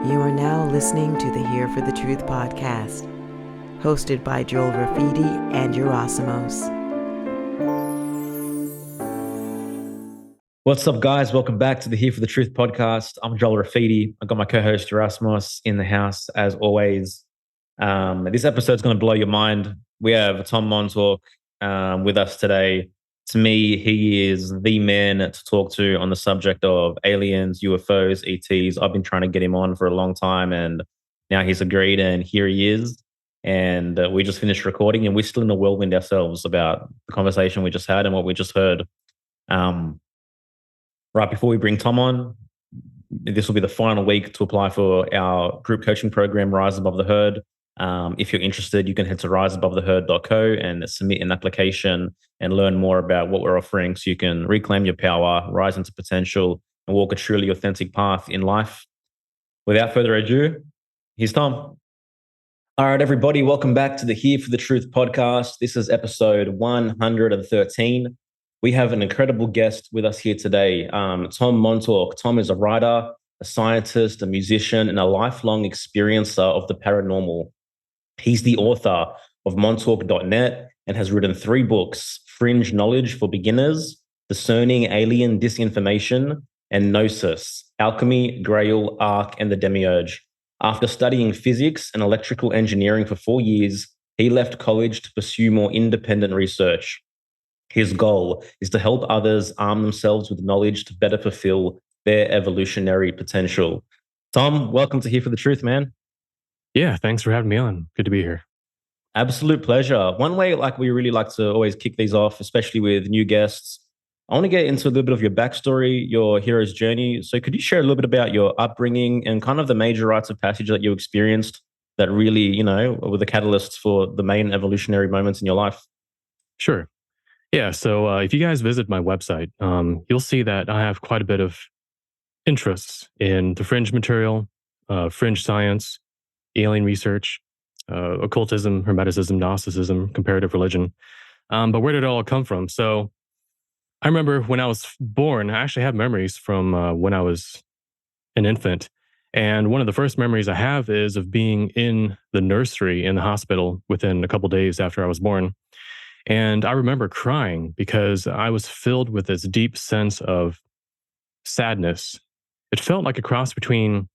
You are now listening to the Here for the Truth podcast, hosted by Joel Rafidi and Yerasimos. What's up, guys? Welcome back to the Here for the Truth podcast. I'm Joel Rafidi. I've got my co-host Yerasimos in the house as always. This episode's going to blow your mind. We have Tom Montalk with us today. To me, he is the man to talk to on the subject of aliens, UFOs, ETs. I've been trying to get him on for a long time, and now he's agreed, and here he is. And we just finished recording, and we're still in the whirlwind ourselves about the conversation we just had and what we just heard. Right before we bring Tom on, this will be the final week to apply for our group coaching program, Rise Above the Herd. If you're interested, you can head to riseabovetheherd.co and submit an application and learn more about what we're offering so you can reclaim your power, rise into potential, and walk a truly authentic path in life. Without further ado, here's Tom. All right, everybody, welcome back to the Here for the Truth podcast. This is episode 113. We have an incredible guest with us here today, Tom Montalk. Tom is a writer, a scientist, a musician, and a lifelong experiencer of the paranormal. He's the author of Montalk.net and has written 3 books: Fringe Knowledge for Beginners, Discerning Alien Disinformation, and Gnosis, Alchemy, Grail, Ark, and the Demiurge. After studying physics and electrical engineering for 4 years, he left college to pursue more independent research. His goal is to help others arm themselves with knowledge to better fulfill their evolutionary potential. Tom, welcome to Here for the Truth, man. Yeah, thanks for having me on. Good to be here. Absolute pleasure. One way we really like to always kick these off, especially with new guests, I want to get into a little bit of your backstory, your hero's journey. So could you share a little bit about your upbringing and kind of the major rites of passage that you experienced that really, were the catalysts for the main evolutionary moments in your life? Sure. Yeah, so if you guys visit my website, you'll see that I have quite a bit of interests in the fringe material, fringe science, alien research, occultism, hermeticism, Gnosticism, comparative religion. But where did it all come from? So I remember when I was born, I actually have memories from when I was an infant. And one of the first memories I have is of being in the nursery in the hospital within a couple days after I was born. And I remember crying because I was filled with this deep sense of sadness. It felt like a cross between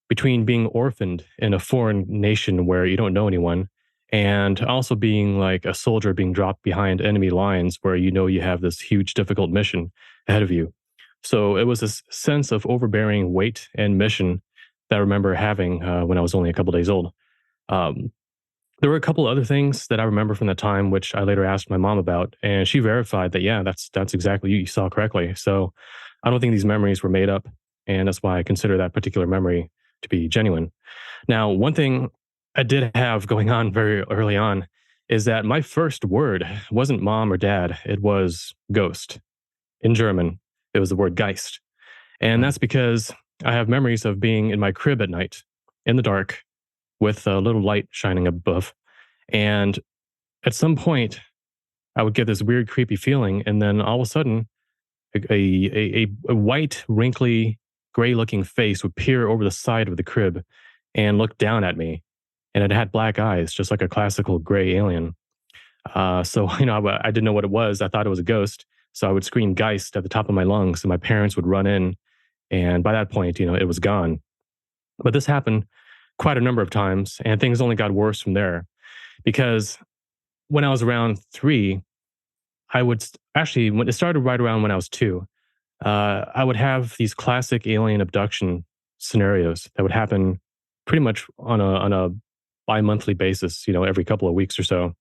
being orphaned in a foreign nation where you don't know anyone, and also being like a soldier being dropped behind enemy lines where you have this huge, difficult mission ahead of you. So it was this sense of overbearing weight and mission that I remember having when I was only a couple days old. There were a couple other things that I remember from that time, which I later asked my mom about, and she verified that, yeah, that's exactly you saw correctly. So I don't think these memories were made up, and that's why I consider that particular memory to be genuine. Now, one thing I did have going on very early on is that my first word wasn't mom or dad, it was ghost. In German, it was the word Geist. And that's because I have memories of being in my crib at night in the dark with a little light shining above. And at some point, I would get this weird, creepy feeling. And then all of a sudden, a white, wrinkly, gray-looking face would peer over the side of the crib and look down at me. And it had black eyes, just like a classical gray alien. So I didn't know what it was. I thought it was a ghost. So I would scream Geist at the top of my lungs, and my parents would run in. And by that point, it was gone. But this happened quite a number of times, and things only got worse from there. Because when I was around 3, when it started right around when I was 2, I would have these classic alien abduction scenarios that would happen pretty much on a bi-monthly basis, every couple of weeks or so.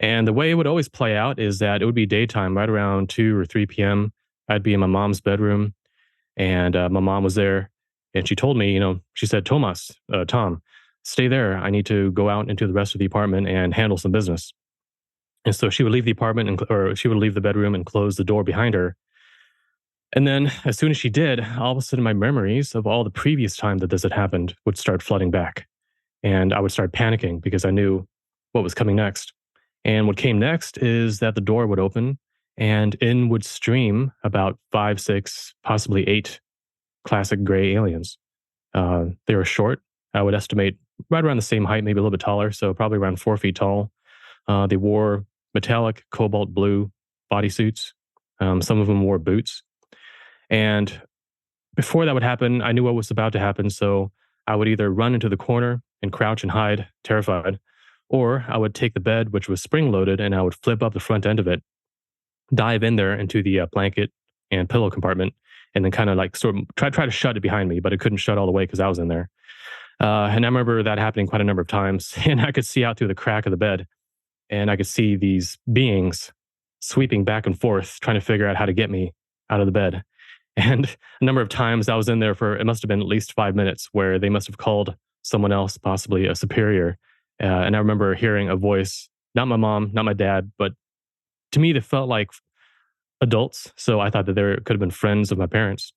And the way it would always play out is that it would be daytime, right around 2 or 3 p.m. I'd be in my mom's bedroom, and my mom was there. And she told me, she said, Tom, stay there. I need to go out into the rest of the apartment and handle some business. And so she would leave the apartment or she would leave the bedroom and close the door behind her. And then as soon as she did, all of a sudden my memories of all the previous time that this had happened would start flooding back. And I would start panicking because I knew what was coming next. And what came next is that the door would open and in would stream about 5, 6, possibly 8 classic gray aliens. They were short. I would estimate right around the same height, maybe a little bit taller, so probably around 4 feet tall. They wore metallic cobalt blue bodysuits. Some of them wore boots. And before that would happen, I knew what was about to happen. So I would either run into the corner and crouch and hide, terrified, or I would take the bed, which was spring loaded, and I would flip up the front end of it, dive in there into the blanket and pillow compartment, and then kind of like sort of try to shut it behind me, but it couldn't shut all the way because I was in there. And I remember that happening quite a number of times, and I could see out through the crack of the bed, and I could see these beings sweeping back and forth, trying to figure out how to get me out of the bed. And a number of times I was in there for, it must have been at least 5 minutes, where they must have called someone else, possibly a superior. And I remember hearing a voice, not my mom, not my dad, but to me, they felt like adults. So I thought that they could have been friends of my parents.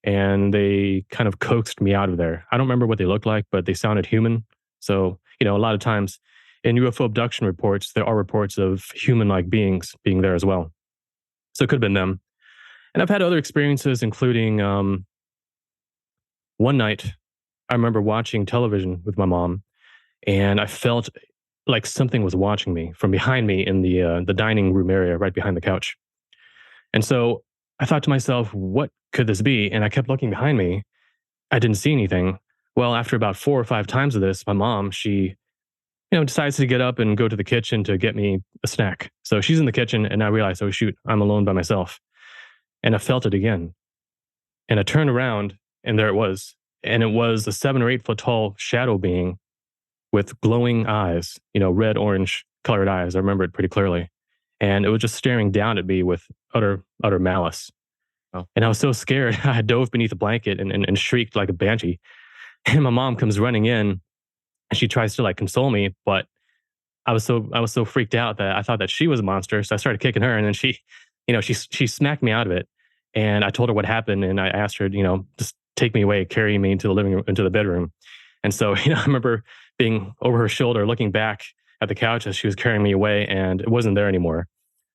And they kind of coaxed me out of there. I don't remember what they looked like, but they sounded human. So, a lot of times in UFO abduction reports, there are reports of human like beings being there as well. So it could have been them. And I've had other experiences, including one night, I remember watching television with my mom, and I felt like something was watching me from behind me in the dining room area, right behind the couch. And so I thought to myself, what could this be? And I kept looking behind me. I didn't see anything. Well, after about 4 or 5 times of this, my mom, she, decides to get up and go to the kitchen to get me a snack. So she's in the kitchen, and I realized, oh shoot, I'm alone by myself. And I felt it again. And I turned around, and there it was. And it was a 7 or 8 foot tall shadow being with glowing eyes, red, orange colored eyes. I remember it pretty clearly. And it was just staring down at me with utter malice. Oh. And I was so scared, I dove beneath a blanket and shrieked like a banshee. And my mom comes running in, and she tries to like console me, but I was so freaked out that I thought that she was a monster. So I started kicking her, and then she smacked me out of it. And I told her what happened, and I asked her, just take me away, carry me into the living room, into the bedroom. And so, I remember being over her shoulder, looking back at the couch as she was carrying me away, and it wasn't there anymore.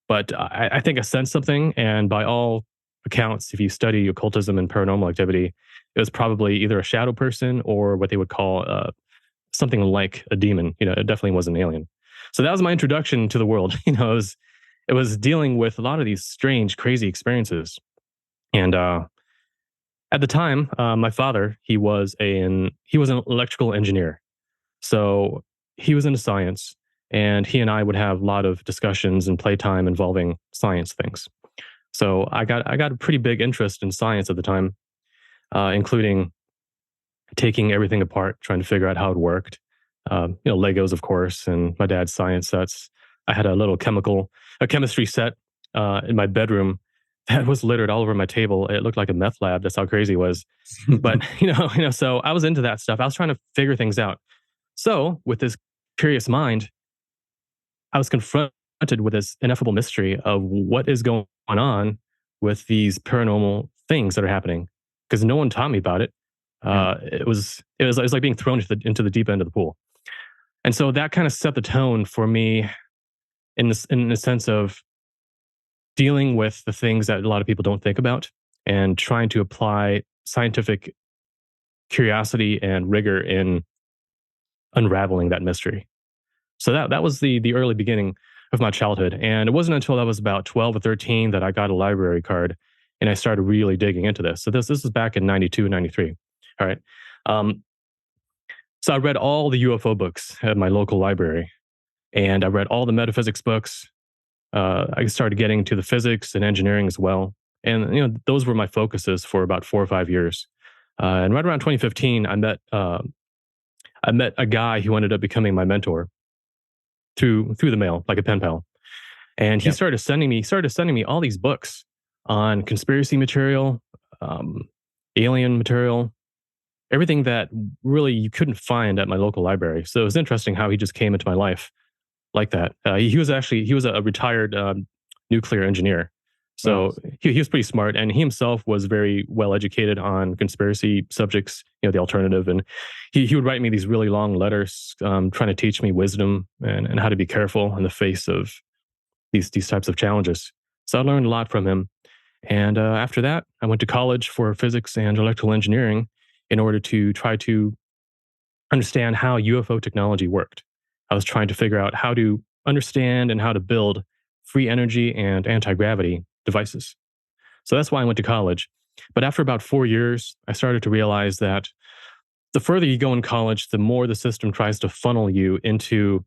But I think I sensed something, and by all accounts, if you study occultism and paranormal activity, it was probably either a shadow person or what they would call something like a demon. It definitely wasn't an alien. So that was my introduction to the world. It was dealing with a lot of these strange, crazy experiences. And at the time, my father, he was an electrical engineer. So he was into science, and he and I would have a lot of discussions and playtime involving science things. So I got a pretty big interest in science at the time, including taking everything apart, trying to figure out how it worked. Legos, of course, and my dad's science sets. I had a chemistry set in my bedroom that was littered all over my table. It looked like a meth lab. That's how crazy it was. But so I was into that stuff. I was trying to figure things out. So with this curious mind, I was confronted with this ineffable mystery of what is going on with these paranormal things that are happening, because no one taught me about it. It was like being thrown into the deep end of the pool. And so that kind of set the tone for me in the sense of dealing with the things that a lot of people don't think about and trying to apply scientific curiosity and rigor in unraveling that mystery. So that was the early beginning of my childhood. And it wasn't until I was about 12 or 13 that I got a library card and I started really digging into this. So this was back in 92, 93. All right. So I read all the UFO books at my local library, and I read all the metaphysics books. I started getting to the physics and engineering as well. And, those were my focuses for about 4 or 5 years. And right around 2015, I met a guy who ended up becoming my mentor through the mail, like a pen pal. And he started sending me all these books on conspiracy material, alien material, everything that really you couldn't find at my local library. So it was interesting how he just came into my life like that. He was a retired nuclear engineer. So he was pretty smart, and he himself was very well educated on conspiracy subjects, the alternative. And he would write me these really long letters, trying to teach me wisdom and how to be careful in the face of these types of challenges. So I learned a lot from him. And after that, I went to college for physics and electrical engineering. in order to try to understand how UFO technology worked. I was trying to figure out how to understand and how to build free energy and anti-gravity devices. So that's why I went to college. But after about 4 years, I started to realize that the further you go in college, the more the system tries to funnel you into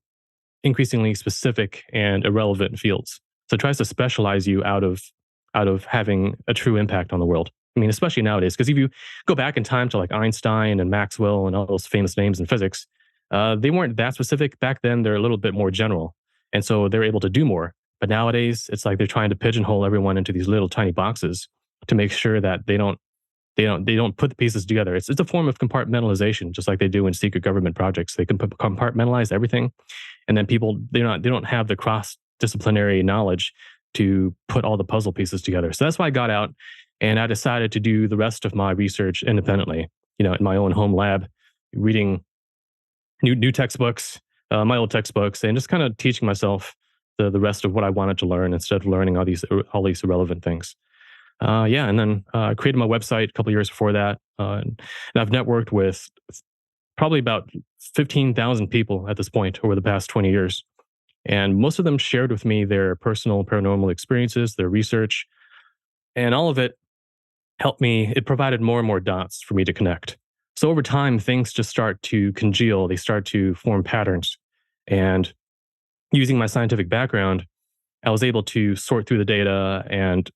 increasingly specific and irrelevant fields. So it tries to specialize you out of having a true impact on the world. I mean, especially nowadays, because if you go back in time to like Einstein and Maxwell and all those famous names in physics, they weren't that specific back then. They're a little bit more general, and so they're able to do more. But nowadays, it's like they're trying to pigeonhole everyone into these little tiny boxes to make sure that they don't put the pieces together. It's a form of compartmentalization, just like they do in secret government projects. They can compartmentalize everything, and then people they don't have the cross disciplinary knowledge to put all the puzzle pieces together. So that's why I got out, and I decided to do the rest of my research independently. In my own home lab, reading new textbooks, my old textbooks, and just kind of teaching myself the rest of what I wanted to learn instead of learning all these irrelevant things. Yeah, and then I created my website a couple of years before that, and I've networked with probably about 15,000 people at this point over the past 20 years. And most of them shared with me their personal paranormal experiences, their research, and all of it helped me. It provided more and more dots for me to connect. So over time, things just start to congeal, they start to form patterns. And using my scientific background, I was able to sort through the data and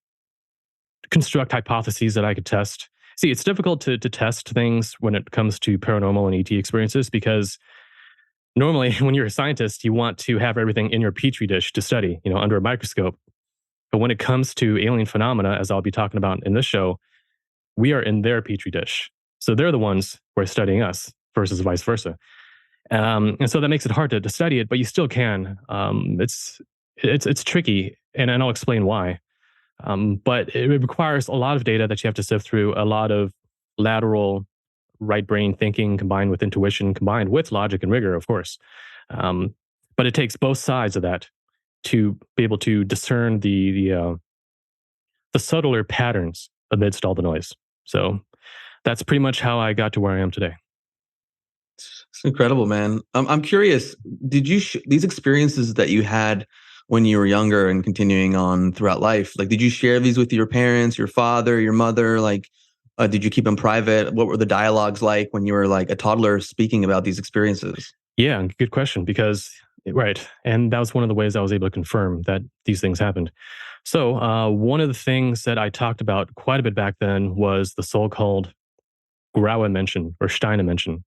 construct hypotheses that I could test. See, it's difficult to test things when it comes to paranormal and ET experiences because normally when you're a scientist, you want to have everything in your petri dish to study, under a microscope. But when it comes to alien phenomena, as I'll be talking about in this show, we are in their petri dish. So they're the ones who are studying us versus vice versa. And so that makes it hard to study it, but you still can. It's tricky, and I'll explain why. But it requires a lot of data that you have to sift through, a lot of lateral right brain thinking combined with intuition, combined with logic and rigor, of course. But it takes both sides of that to be able to discern the subtler patterns amidst all the noise. So that's pretty much how I got to where I am today. It's incredible, man. I'm curious, did you these experiences that you had when you were younger and continuing on throughout life, like, did you share these with your parents, your father, your mother? Like, did you keep them private? What were the dialogues like when you were like a toddler speaking about these experiences? Yeah, good question. Because, right. And that was one of the ways I was able to confirm that these things happened. So, one of the things that I talked about quite a bit back then was the so-called Grauenmenschen or Steinemenschen.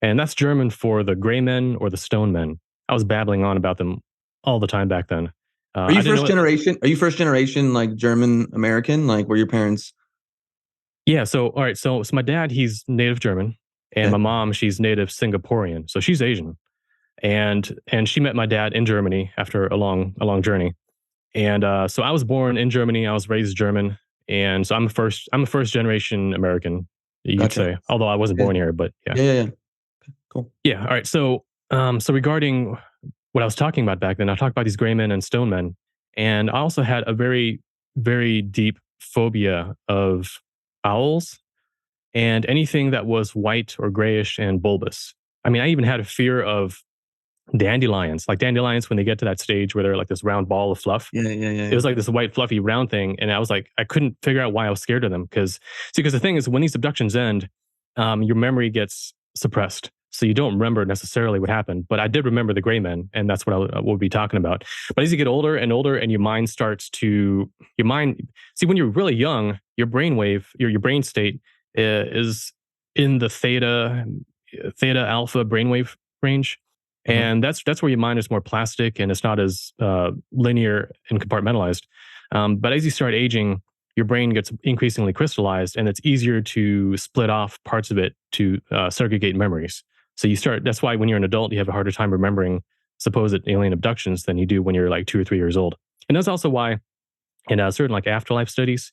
And that's German for the gray men or the stone men. I was babbling on about them all the time back then. Are you first generation? Are you first generation like German American? Like, were your parents? Yeah. So, all right. So my dad, he's native German, and my mom, she's native Singaporean. So she's Asian, and she met my dad in Germany after a long journey. And so I was born in Germany. I was raised German, and so I'm a first generation American, you could say. Although I wasn't born here, but yeah. Yeah. Cool. Yeah. All right. So, so regarding what I was talking about back then, I talked about these gray men and stone men, and I also had a very, very deep phobia of owls and anything that was white or grayish and bulbous. I mean, I even had a fear of dandelions, like dandelions when they get to that stage where they're like this round ball of fluff. Yeah. It was like this white fluffy round thing, and I was like, I couldn't figure out why I was scared of them because the thing is, when these abductions end, your memory gets suppressed. So you don't remember necessarily what happened, but I did remember the gray men, and that's what we'll be talking about. But as you get older and older, and your mind see, when you're really young, your brainwave, your brain state is in the theta alpha brainwave range, and that's where your mind is more plastic and it's not as linear and compartmentalized. But as you start aging, your brain gets increasingly crystallized, and it's easier to split off parts of it to segregate memories. So that's why when you're an adult, you have a harder time remembering supposed alien abductions than you do when you're like 2 or 3 years old. And that's also why in certain like afterlife studies,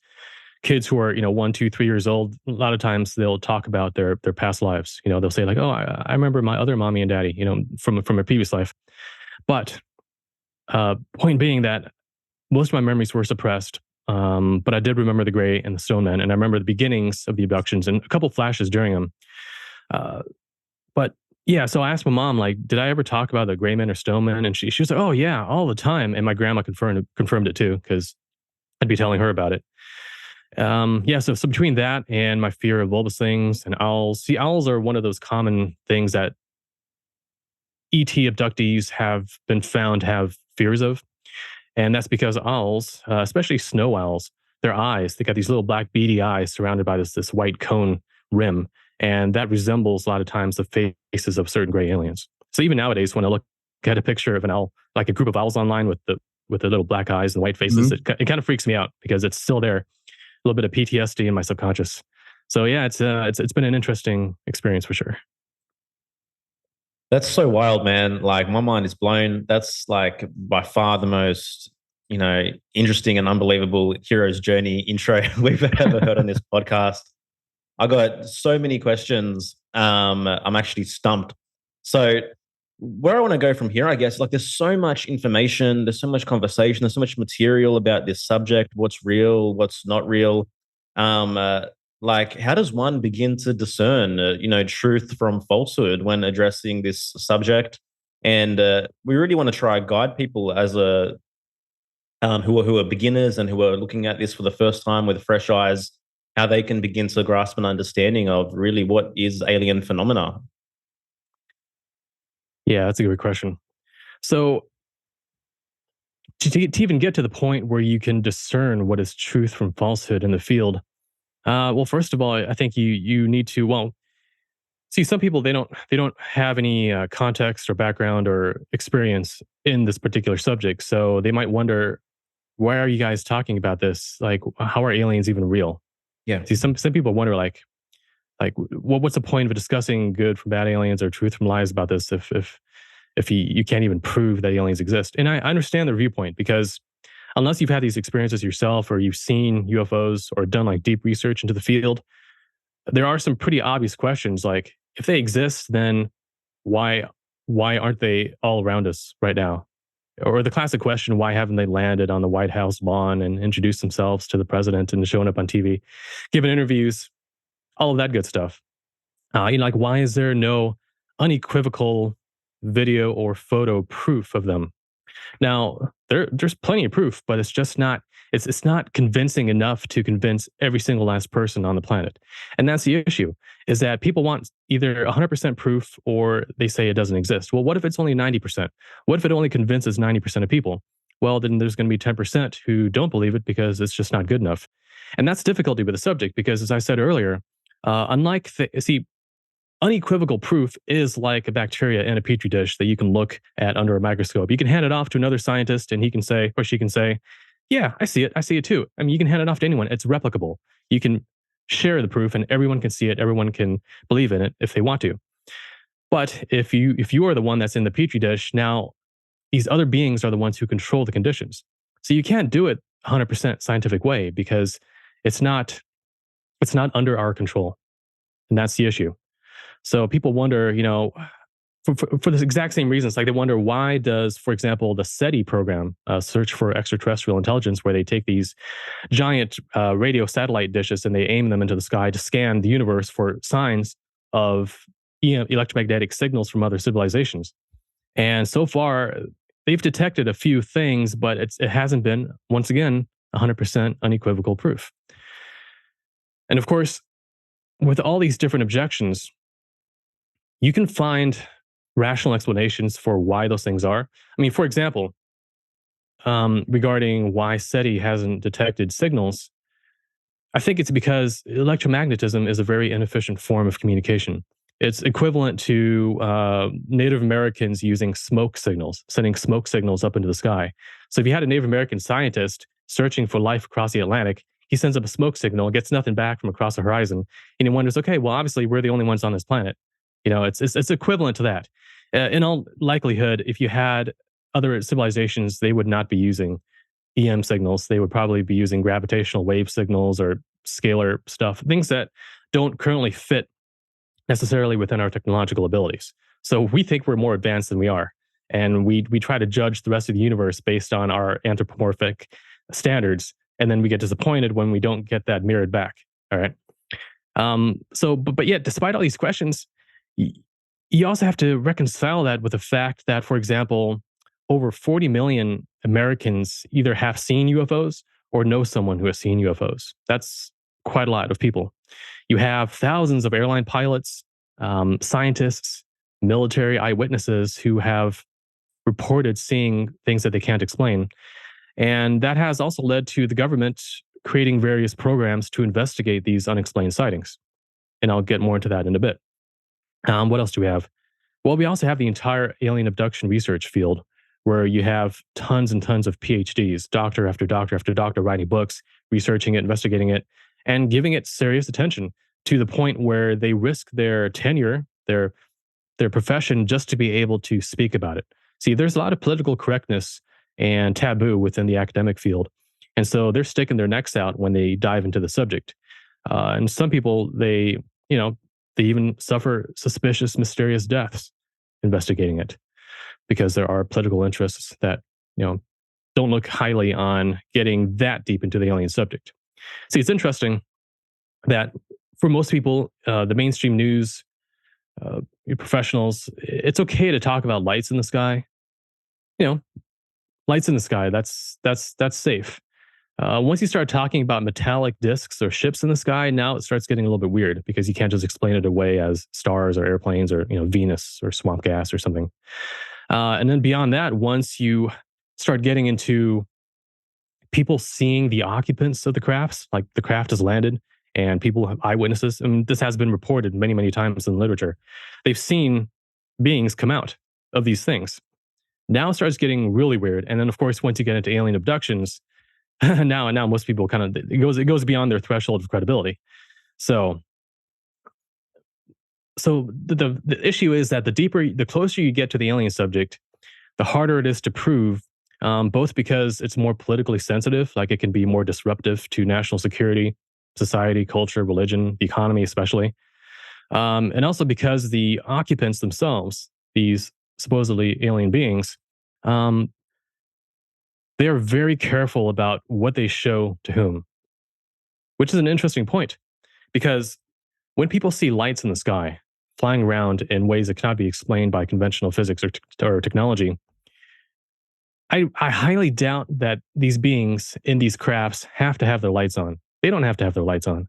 kids who are, 1, 2, 3 years old, a lot of times they'll talk about their past lives. They'll say like, oh, I remember my other mommy and daddy, from a previous life. But point being that most of my memories were suppressed. but I did remember the gray and the stone men, and I remember the beginnings of the abductions and a couple flashes during them. But yeah, so I asked my mom, like, did I ever talk about the gray men or stone men? And she was like, oh yeah, all the time. And my grandma confirmed it too, because I'd be telling her about it. Yeah, so between that and my fear of bulbous things and owls, see, owls are one of those common things that ET abductees have been found to have fears of. And that's because owls, especially snow owls, their eyes, they got these little black beady eyes surrounded by this white cone rim. And that resembles a lot of times the faces of certain gray aliens. So even nowadays, when I look at a picture of an owl, like a group of owls online with the little black eyes and white faces, it kind of freaks me out because it's still there. A little bit of PTSD in my subconscious. So yeah, it's been an interesting experience for sure. That's so wild, man. Like my mind is blown. That's like by far the most, interesting and unbelievable hero's journey intro we've ever heard on this podcast. I got so many questions. I'm actually stumped. So where I want to go from here, I guess, like there's so much information, there's so much conversation, there's so much material about this subject, what's real, what's not real. Um, uh, like, how does one begin to discern, truth from falsehood when addressing this subject? And we really want to try guide people as who are beginners and who are looking at this for the first time with fresh eyes, how they can begin to grasp an understanding of really what is alien phenomena. Yeah, that's a good question. So to even get to the point where you can discern what is truth from falsehood in the field, well, first of all, I think you need to, well, see, some people they don't have any context or background or experience in this particular subject, so they might wonder, why are you guys talking about this? Like, how are aliens even real? Yeah. See, some people wonder, like what's the point of discussing good from bad aliens or truth from lies about this if you can't even prove that aliens exist? And I understand their viewpoint, because unless you've had these experiences yourself or you've seen UFOs or done like deep research into the field, there are some pretty obvious questions. Like, if they exist, then why aren't they all around us right now? Or the classic question, why haven't they landed on the White House lawn and introduced themselves to the president and showing up on TV, giving interviews, all of that good stuff. Like, why is there no unequivocal video or photo proof of them? Now, there's plenty of proof, but it's just not it's not convincing enough to convince every single last person on the planet. And that's the issue, is that people want either 100% proof or they say it doesn't exist. Well, what if it's only 90%? What if it only convinces 90% of people? Well, then there's going to be 10% who don't believe it because it's just not good enough. And that's difficulty with the subject, because as I said earlier, unequivocal proof is like a bacteria in a petri dish that you can look at under a microscope. You can hand it off to another scientist and he can say, or she can say, yeah, I see it. I see it too. I mean, you can hand it off to anyone. It's replicable. You can share the proof and everyone can see it. Everyone can believe in it if they want to. But if you are the one that's in the petri dish, now these other beings are the ones who control the conditions. So you can't do it 100% scientific way, because it's not under our control. And that's the issue. So people wonder, for the exact same reasons, like they wonder, why does, for example, the SETI program, Search for Extraterrestrial Intelligence, where they take these giant radio satellite dishes and they aim them into the sky to scan the universe for signs of electromagnetic signals from other civilizations. And so far, they've detected a few things, but it hasn't been, once again, 100% unequivocal proof. And of course, with all these different objections, you can find rational explanations for why those things are. I mean, for example, regarding why SETI hasn't detected signals, I think it's because electromagnetism is a very inefficient form of communication. It's equivalent to Native Americans using smoke signals, sending smoke signals up into the sky. So if you had a Native American scientist searching for life across the Atlantic, he sends up a smoke signal, gets nothing back from across the horizon, and he wonders, okay, well, obviously we're the only ones on this planet. It's equivalent to that. In all likelihood, if you had other civilizations, they would not be using EM signals. They would probably be using gravitational wave signals or scalar stuff, things that don't currently fit necessarily within our technological abilities. So we think we're more advanced than we are. And we try to judge the rest of the universe based on our anthropomorphic standards. and then we get disappointed when we don't get that mirrored back. All right. But yet, despite all these questions, you also have to reconcile that with the fact that, for example, over 40 million Americans either have seen UFOs or know someone who has seen UFOs. That's quite a lot of people. You have thousands of airline pilots, scientists, military eyewitnesses who have reported seeing things that they can't explain. And that has also led to the government creating various programs to investigate these unexplained sightings. And I'll get more into that in a bit. What else do we have? Well, we also have the entire alien abduction research field, where you have tons and tons of PhDs, doctor after doctor after doctor, writing books, researching it, investigating it, and giving it serious attention to the point where they risk their tenure, their profession, just to be able to speak about it. See, there's a lot of political correctness and taboo within the academic field. And so they're sticking their necks out when they dive into the subject. And some people, they even suffer suspicious, mysterious deaths investigating it, because there are political interests that, don't look highly on getting that deep into the alien subject. See, it's interesting that for most people, the mainstream news, professionals, it's okay to talk about lights in the sky. Lights in the sky, that's safe. Once you start talking about metallic discs or ships in the sky, now it starts getting a little bit weird, because you can't just explain it away as stars or airplanes or Venus or swamp gas or something. And then beyond that, once you start getting into people seeing the occupants of the crafts, like the craft has landed and people have eyewitnesses, and this has been reported many, many times in literature, they've seen beings come out of these things. Now it starts getting really weird. And then, of course, once you get into alien abductions, now most people it goes beyond their threshold of credibility. So the issue is that the closer you get to the alien subject, the harder it is to prove, both because it's more politically sensitive, like it can be more disruptive to national security, society, culture, religion, the economy especially, and also because the occupants themselves, these supposedly alien beings, they are very careful about what they show to whom, which is an interesting point, because when people see lights in the sky flying around in ways that cannot be explained by conventional physics or technology, I highly doubt that these beings in these crafts have to have their lights on. They don't have to have their lights on,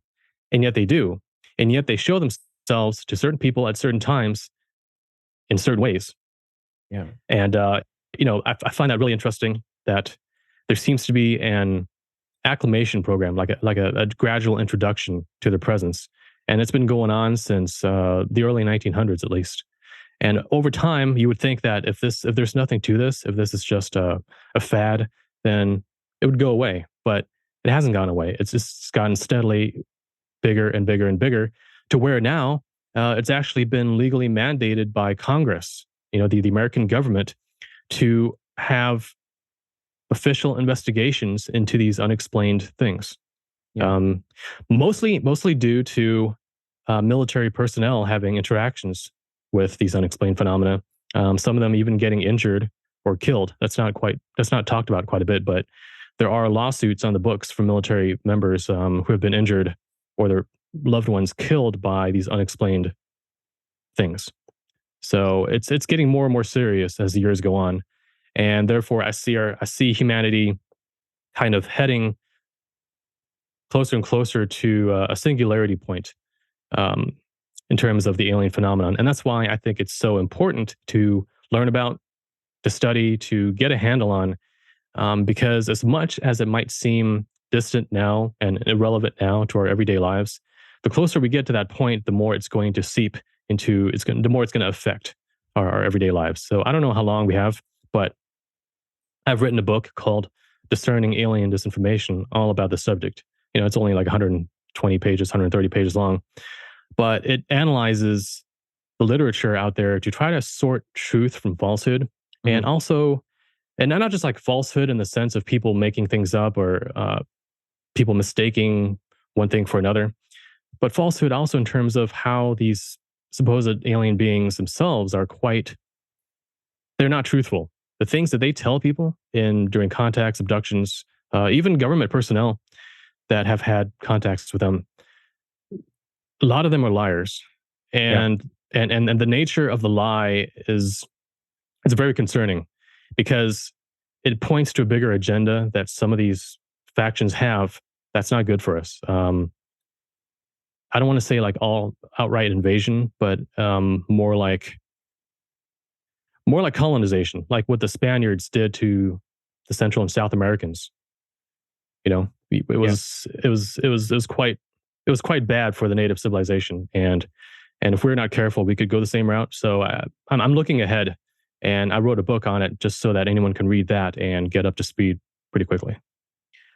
and yet they do. And yet they show themselves to certain people at certain times in certain ways. Yeah. And, I find that really interesting, that there seems to be an acclimation program, like a gradual introduction to their presence. And it's been going on since the early 1900s, at least. And over time, you would think that if there's nothing to this, if this is just a fad, then it would go away. But it hasn't gone away. It's just gotten steadily bigger and bigger and bigger, to where now it's actually been legally mandated by Congress, the American government, to have official investigations into these unexplained things. Yeah. Mostly due to military personnel having interactions with these unexplained phenomena. Some of them even getting injured or killed. That's not talked about quite a bit, but there are lawsuits on the books from military members who have been injured or their loved ones killed by these unexplained things. So it's getting more and more serious as the years go on, and therefore I see humanity kind of heading closer and closer to a singularity point in terms of the alien phenomenon. And that's why I think it's so important to learn about, to study, to get a handle on, because as much as it might seem distant now and irrelevant now to our everyday lives, the closer we get to that point, the more it's going to seep into, the more it's going to affect our everyday lives. So I don't know how long we have, but I've written a book called Discerning Alien Disinformation, all about the subject. It's only like 120 pages, 130 pages long, but it analyzes the literature out there to try to sort truth from falsehood. Mm-hmm. And also, and not just like falsehood in the sense of people making things up or people mistaking one thing for another, but falsehood also in terms of how these supposed alien beings themselves are they're not truthful. The things that they tell people during contacts, abductions, even government personnel that have had contacts with them. A lot of them are liars, and the nature of the lie is it's very concerning because it points to a bigger agenda that some of these factions have. That's not good for us. I don't want to say like all outright invasion, but more like colonization, like what the Spaniards did to the Central and South Americans. You know, it was quite bad for the native civilization, and if we're not careful, we could go the same route. So I'm looking ahead, and I wrote a book on it just so that anyone can read that and get up to speed pretty quickly.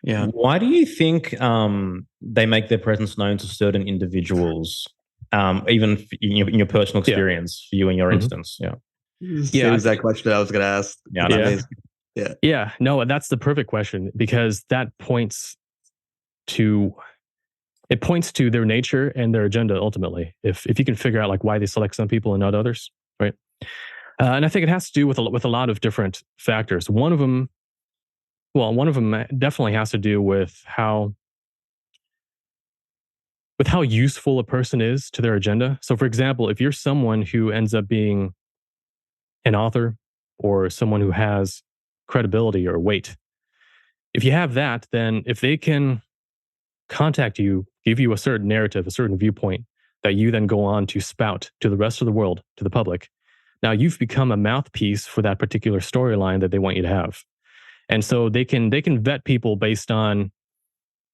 Yeah. Why do you think they make their presence known to certain individuals, even in your personal experience, for you in your instance? Yeah. Same exact question I was going to ask. Yeah. Yeah. No, that's the perfect question because that points to their nature and their agenda ultimately. If you can figure out like why they select some people and not others, right? And I think it has to do with a lot of different factors. One of them definitely has to do with how useful a person is to their agenda. So, for example, if you're someone who ends up being an author or someone who has credibility or weight, if you have that, then if they can contact you, give you a certain narrative, a certain viewpoint that you then go on to spout to the rest of the world, to the public, now you've become a mouthpiece for that particular storyline that they want you to have. And so they can vet people based on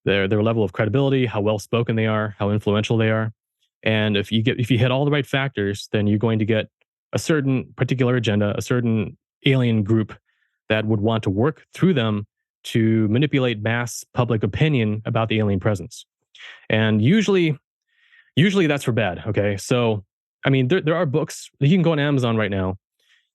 their level of credibility, how well spoken they are, how influential they are. And if you hit all the right factors, then you're going to get a certain particular agenda, a certain alien group that would want to work through them to manipulate mass public opinion about the alien presence. And usually that's for bad. Okay. So, I mean, there are books. You can go on Amazon right now.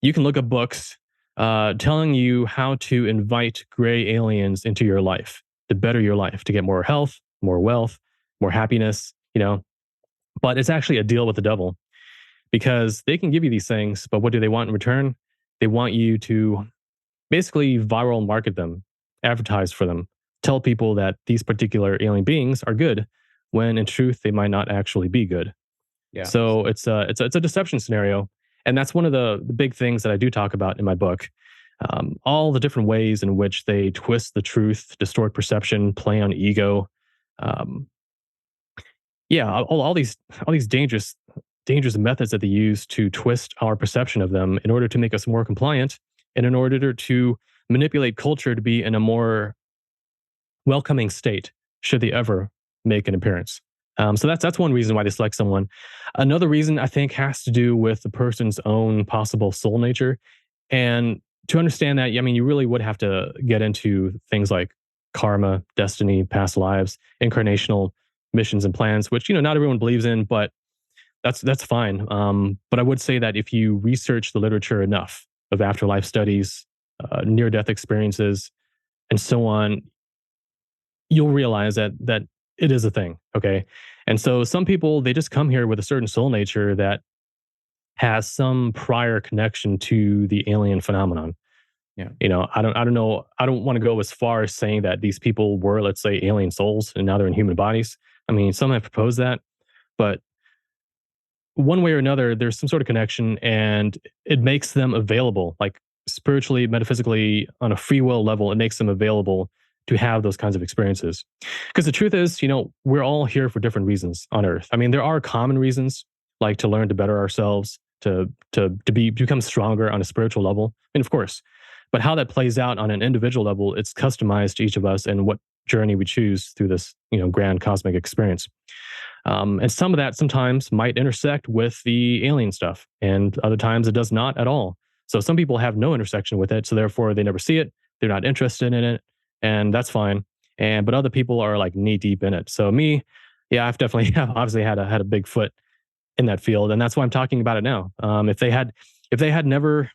You can look up books telling you how to invite gray aliens into your life to better your life, to get more health, more wealth, more happiness, But it's actually a deal with the devil because they can give you these things, but what do they want in return? They want you to basically viral market them, advertise for them, tell people that these particular alien beings are good when in truth they might not actually be good. Yeah. So it's a deception scenario, and that's one of the big things that I do talk about in my book. All the different ways in which they twist the truth, distort perception, play on ego. All these dangerous methods that they use to twist our perception of them in order to make us more compliant and in order to manipulate culture to be in a more welcoming state should they ever make an appearance. So that's one reason why they select someone. Another reason I think has to do with the person's own possible soul nature. And to understand that, I mean, you really would have to get into things like karma, destiny, past lives, incarnational missions and plans, which not everyone believes in, but that's fine. But I would say that if you research the literature enough of afterlife studies, near-death experiences, and so on, you'll realize that it is a thing. Okay, and so some people they just come here with a certain soul nature that has some prior connection to the alien phenomenon. Yeah. I don't know. I don't want to go as far as saying that these people were, let's say, alien souls and now they're in human bodies. I mean, some have proposed that, but one way or another, there's some sort of connection and it makes them available, like spiritually, metaphysically, on a free will level, it makes them available to have those kinds of experiences. Because the truth is, we're all here for different reasons on Earth. I mean, there are common reasons, like to learn to better ourselves, to become stronger on a spiritual level. And of course, but how that plays out on an individual level, it's customized to each of us and what journey we choose through this, grand cosmic experience. And some of that sometimes might intersect with the alien stuff, and other times it does not at all. So some people have no intersection with it, so therefore they never see it. They're not interested in it, and that's fine. But other people are like knee deep in it. So me, I've definitely obviously had a big foot in that field, and that's why I'm talking about it now. If they had never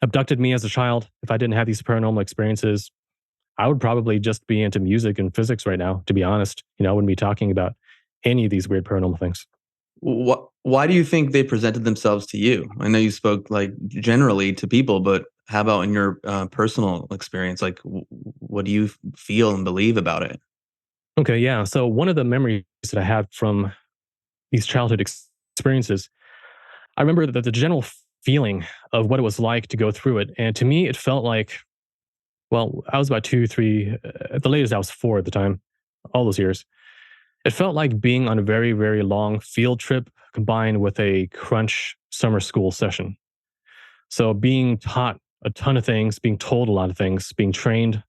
abducted me as a child, if I didn't have these paranormal experiences, I would probably just be into music and physics right now, to be honest. I wouldn't be talking about any of these weird paranormal things. Why do you think they presented themselves to you? I know you spoke like generally to people, but How about in your personal experience? Like, what do you feel and believe about it? Okay, yeah. So one of the memories that I have from these childhood experiences, I remember that the general feeling of what it was like to go through it. And to me, it felt like, well, I was about 2, 3, at the latest, I was 4 at the time, all those years. It felt like being on a very, very long field trip combined with a crunch summer school session. So being taught a ton of things, being told a lot of things, being trained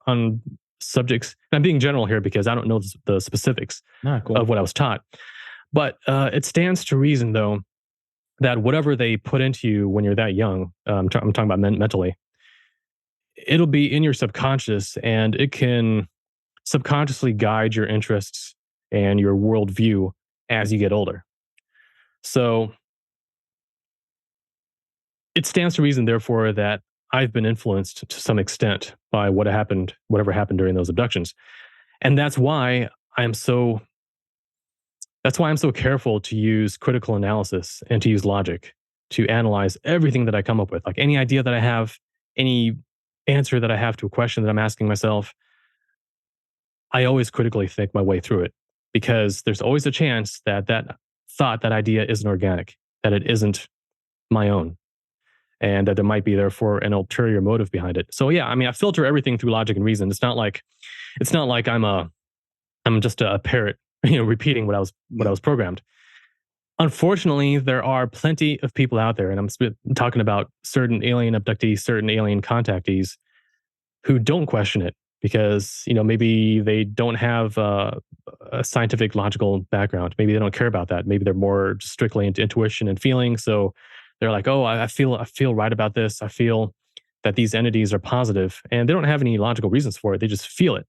on subjects. And I'm being general here because I don't know the specifics No, cool. of what I was taught. But it stands to reason, though, that whatever they put into you when you're that young, I'm talking about mentally, it'll be in your subconscious and it can subconsciously guide your interests and your worldview as you get older. So it stands to reason, therefore, that I've been influenced to some extent by whatever happened during those abductions. And I'm so that's why I'm so careful to use critical analysis and to use logic to analyze everything that I come up with. Like any idea that I have, any answer that I have to a question that I'm asking myself, I always critically think my way through it because there's always a chance that that idea isn't organic, that it isn't my own, and that there might be therefore an ulterior motive behind it. So yeah, I mean, I filter everything through logic and reason. It's not like I'm just a parrot, repeating what I was programmed. Unfortunately, there are plenty of people out there, and I'm talking about certain alien abductees, certain alien contactees who don't question it because maybe they don't have a scientific logical background. Maybe they don't care about that. Maybe they're more strictly into intuition and feeling. So they're like, oh, I feel right about this. I feel that these entities are positive, and they don't have any logical reasons for it. They just feel it,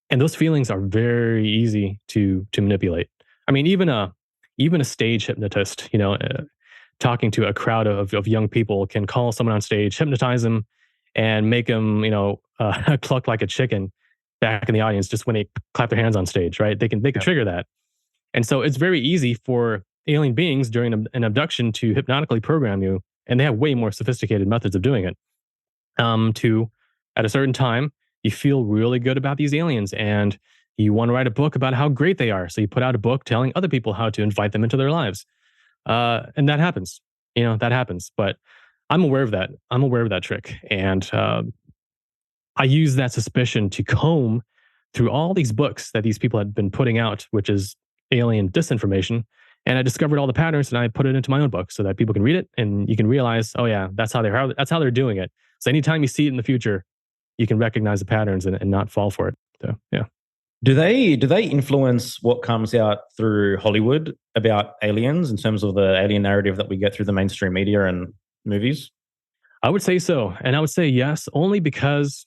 and those feelings are very easy to manipulate. I mean, even a stage hypnotist, talking to a crowd of young people can call someone on stage, hypnotize them, and make them, cluck like a chicken back in the audience just when they clap their hands on stage, right? They can trigger that. And so it's very easy for alien beings during an abduction to hypnotically program you, and they have way more sophisticated methods of doing it. To at a certain time, you feel really good about these aliens and you want to write a book about how great they are. So you put out a book telling other people how to invite them into their lives. And that happens, that happens. But I'm aware of that. I'm aware of that trick. And I use that suspicion to comb through all these books that these people had been putting out, which is alien disinformation. And I discovered all the patterns and I put it into my own book so that people can read it and you can realize, oh yeah, that's how they're doing it. So anytime you see it in the future, you can recognize the patterns and not fall for it. So yeah. Do they influence what comes out through Hollywood about aliens in terms of the alien narrative that we get through the mainstream media and movies? I would say so. And I would say yes, only because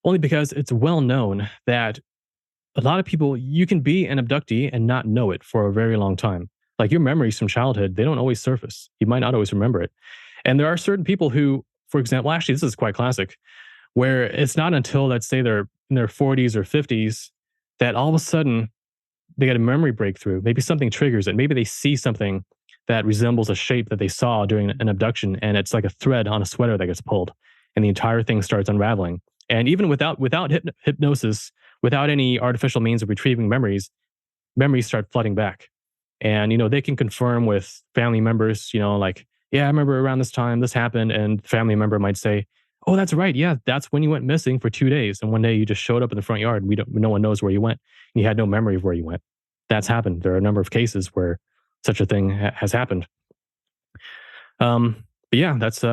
it's well known that a lot of people, you can be an abductee and not know it for a very long time. Like your memories from childhood, they don't always surface. You might not always remember it. And there are certain people who, for example, actually, this is quite classic, where it's not until, let's say, they're in their 40s or 50s that all of a sudden they get a memory breakthrough. Maybe something triggers it. Maybe they see something that resembles a shape that they saw during an abduction, and it's like a thread on a sweater that gets pulled, and the entire thing starts unraveling. And even without hypnosis, without any artificial means of retrieving memories start flooding back. And, they can confirm with family members, like, yeah, I remember around this time this happened. And family member might say, oh, that's right. Yeah, that's when you went missing for 2 days. And one day you just showed up in the front yard. No one knows where you went. And you had no memory of where you went. That's happened. There are a number of cases where such a thing has happened. But yeah, that's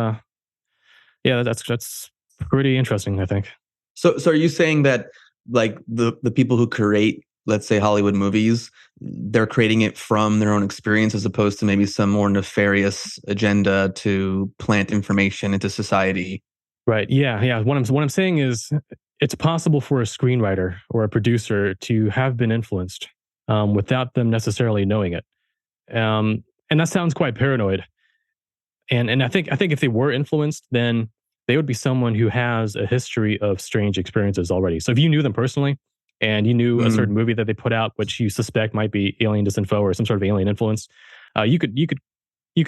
pretty interesting, I think. So are you saying that like the people who create, let's say, Hollywood movies, they're creating it from their own experience as opposed to maybe some more nefarious agenda to plant information into society? Right. Yeah. What I'm saying is it's possible for a screenwriter or a producer to have been influenced without them necessarily knowing it. And that sounds quite paranoid. And I think if they were influenced, then they would be someone who has a history of strange experiences already. So if you knew them personally and you knew a certain movie that they put out, which you suspect might be alien disinfo or some sort of alien influence, you could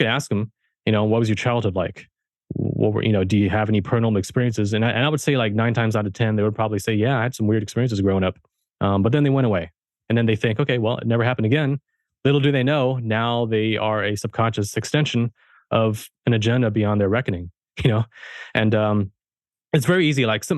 ask them, what was your childhood like? what were, do you have any paranormal experiences? And I would say like 9 times out of 10, they would probably say, yeah, I had some weird experiences growing up. But then they went away. And then they think, okay, well, it never happened again. Little do they know, now they are a subconscious extension of an agenda beyond their reckoning, you know? And it's very easy. Like I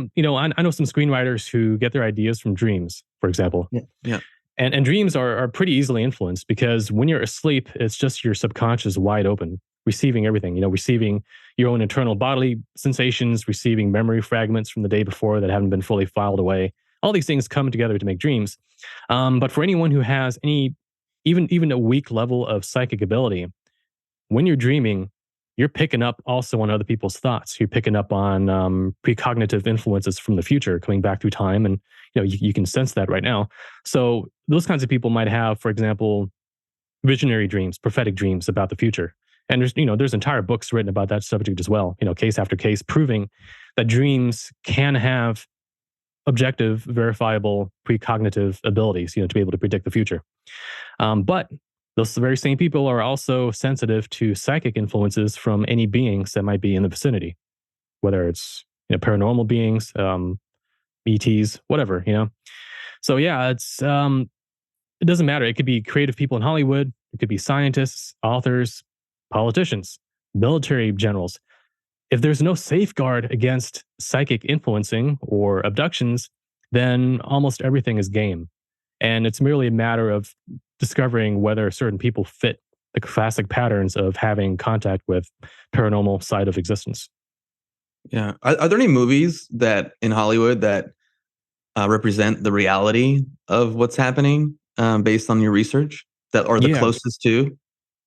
know some screenwriters who get their ideas from dreams, for example. Yeah. Yeah. And dreams are pretty easily influenced because when you're asleep, it's just your subconscious wide open, receiving everything, receiving your own internal bodily sensations, receiving memory fragments from the day before that haven't been fully filed away. All these things come together to make dreams. But for anyone who has even a weak level of psychic ability, when you're dreaming, you're picking up also on other people's thoughts. You're picking up on precognitive influences from the future coming back through time. And, you can sense that right now. So those kinds of people might have, for example, visionary dreams, prophetic dreams about the future. And there's entire books written about that subject as well, case after case, proving that dreams can have objective, verifiable precognitive abilities, to be able to predict the future. But those very same people are also sensitive to psychic influences from any beings that might be in the vicinity, whether it's paranormal beings, ETs, whatever. So yeah, it doesn't matter. It could be creative people in Hollywood. It could be scientists, authors, politicians, military generals. If there's no safeguard against psychic influencing or abductions, then almost everything is game. And it's merely a matter of discovering whether certain people fit the classic patterns of having contact with paranormal side of existence. Yeah. Are there any movies that in Hollywood that represent the reality of what's happening based on your research that are the closest to?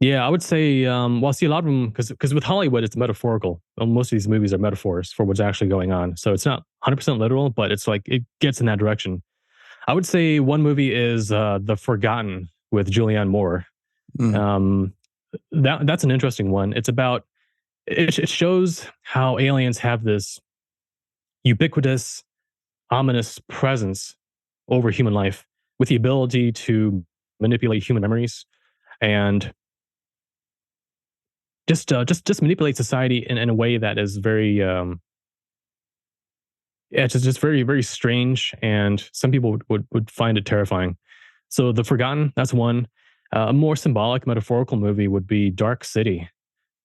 Yeah, I would say, see a lot of them, because with Hollywood, it's metaphorical. Most of these movies are metaphors for what's actually going on. So it's not 100% literal, but it's like it gets in that direction. I would say one movie is The Forgotten with Julianne Moore. That's an interesting one. It's about, it shows how aliens have this ubiquitous, ominous presence over human life with the ability to manipulate human memories and just manipulate society in a way that is very it's just very, very strange, and some people would find it terrifying. So The Forgotten, that's one. A more symbolic, metaphorical movie would be Dark City,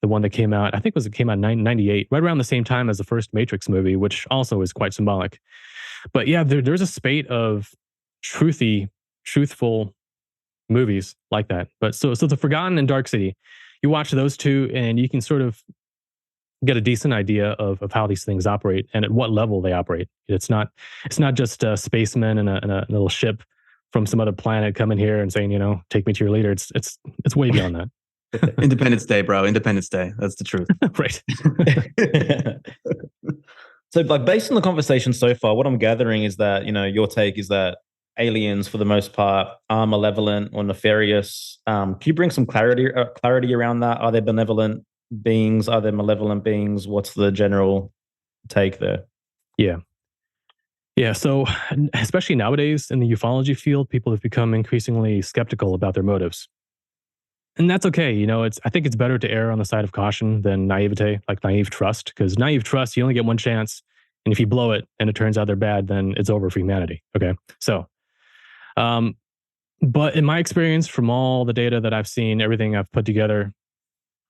the one that came out, I think it came out in 98, right around the same time as the first Matrix movie, which also is quite symbolic. But yeah, there's a spate of truthful movies like that. But so The Forgotten and Dark City, you watch those two and you can sort of get a decent idea of how these things operate and at what level they operate. It's not just spacemen in a little ship from some other planet coming here and saying, take me to your leader. It's way beyond that. Independence Day, bro. Independence Day. That's the truth. Right. So, like, based on the conversation so far, what I'm gathering is that, your take is that aliens, for the most part, are malevolent or nefarious. Can you bring some clarity around that? Are they benevolent beings? Are there malevolent beings? What's the general take there? Yeah. So especially nowadays in the ufology field, people have become increasingly skeptical about their motives. And that's okay. I think it's better to err on the side of caution than naivete, like naive trust, because naive trust, you only get one chance. And if you blow it and it turns out they're bad, then it's over for humanity. Okay. So, but in my experience, from all the data that I've seen, everything I've put together,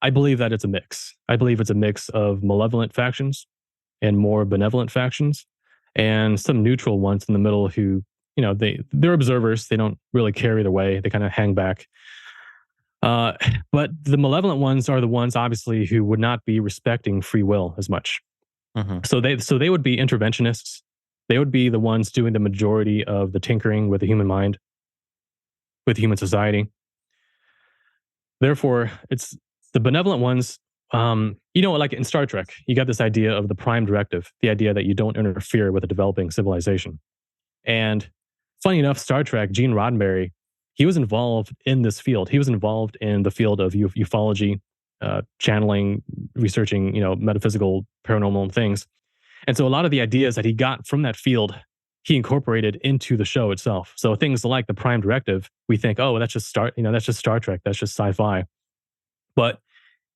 I believe that it's a mix. I believe it's a mix of malevolent factions and more benevolent factions, and some neutral ones in the middle who, they're observers. They don't really care either way. They kind of hang back. But the malevolent ones are the ones, obviously, who would not be respecting free will as much. Mm-hmm. So they would be interventionists. They would be the ones doing the majority of the tinkering with the human mind, with human society. Therefore, it's the benevolent ones. Like in Star Trek, you got this idea of the prime directive, the idea that you don't interfere with a developing civilization. And funny enough, Star Trek, Gene Roddenberry, he was involved in this field. He was involved in the field of ufology, channeling, researching, metaphysical, paranormal things. And so a lot of the ideas that he got from that field, he incorporated into the show itself. So things like the prime directive, we think, oh, that's just Star Trek, that's just sci-fi. But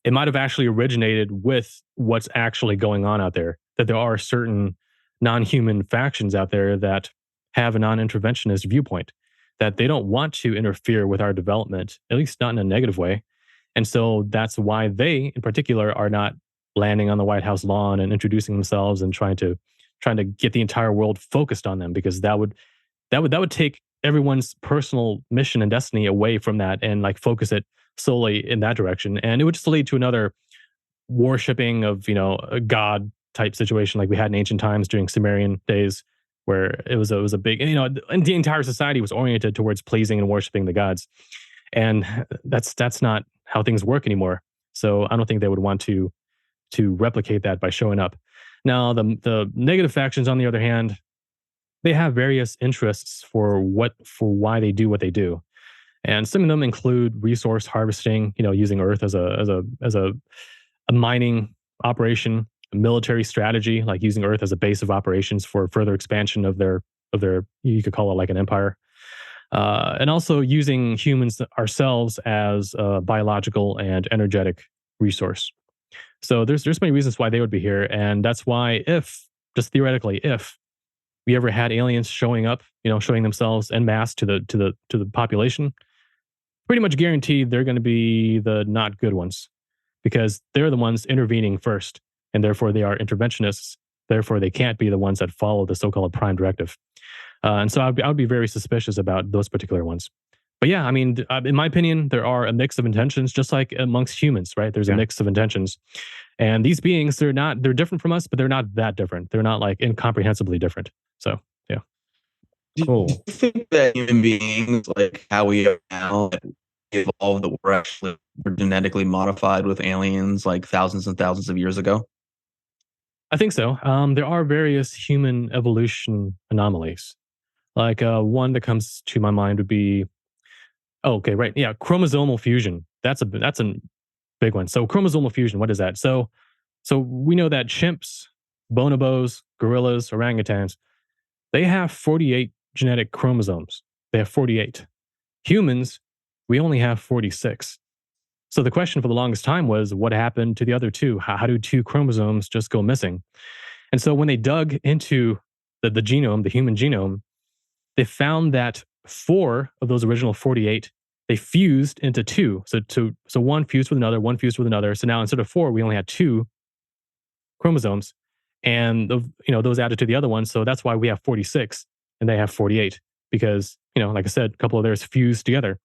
it might have actually originated with what's actually going on out there. That there are certain non-human factions out there that have a non-interventionist viewpoint, that they don't want to interfere with our development, at least not in a negative way. And so that's why they, in particular, are not landing on the White House lawn and introducing themselves and trying to get the entire world focused on them, because that would take everyone's personal mission and destiny away from that and like focus it solely in that direction. And it would just lead to another worshipping of, a god type situation like we had in ancient times during Sumerian days, where it was a big, and the entire society was oriented towards pleasing and worshiping the gods. And that's not how things work anymore. So I don't think they would want to replicate that by showing up. Now, the negative factions, on the other hand, they have various interests for why they do what they do, and some of them include resource harvesting. Using Earth as a mining operation, a military strategy, like using Earth as a base of operations for further expansion of their you could call it like an empire, and also using humans ourselves as a biological and energetic resource. So there's many reasons why they would be here, and that's why, if just theoretically, if we ever had aliens showing up, showing themselves en masse to the population, pretty much guaranteed they're going to be the not good ones, because they're the ones intervening first, and therefore they are interventionists. Therefore, they can't be the ones that follow the so-called prime directive. And so I would be very suspicious about those particular ones. But yeah, I mean, in my opinion, there are a mix of intentions, just like amongst humans, right? There's a mix of intentions. And these beings, they're different from us, but they're not that different. They're not like incomprehensibly different. So, yeah. Cool. Do you think that human beings, like how we are now, evolved, that were genetically modified with aliens like thousands and thousands of years ago? I think so. There are various human evolution anomalies. Like one that comes to my mind would be, okay, right. Yeah, chromosomal fusion. That's a big one. So chromosomal fusion, what is that? So we know that chimps, bonobos, gorillas, orangutans, they have 48 genetic chromosomes. They have 48. Humans, we only have 46. So the question for the longest time was, what happened to the other two? How do two chromosomes just go missing? And so when they dug into the genome, the human genome, they found that 4 of those original 48, they fused into 2. So one fused with another, one fused with another. So now instead of 4, we only had 2 chromosomes, and those added to the other one. So that's why we have 46 and they have 48, because like I said, a couple of theirs fused together.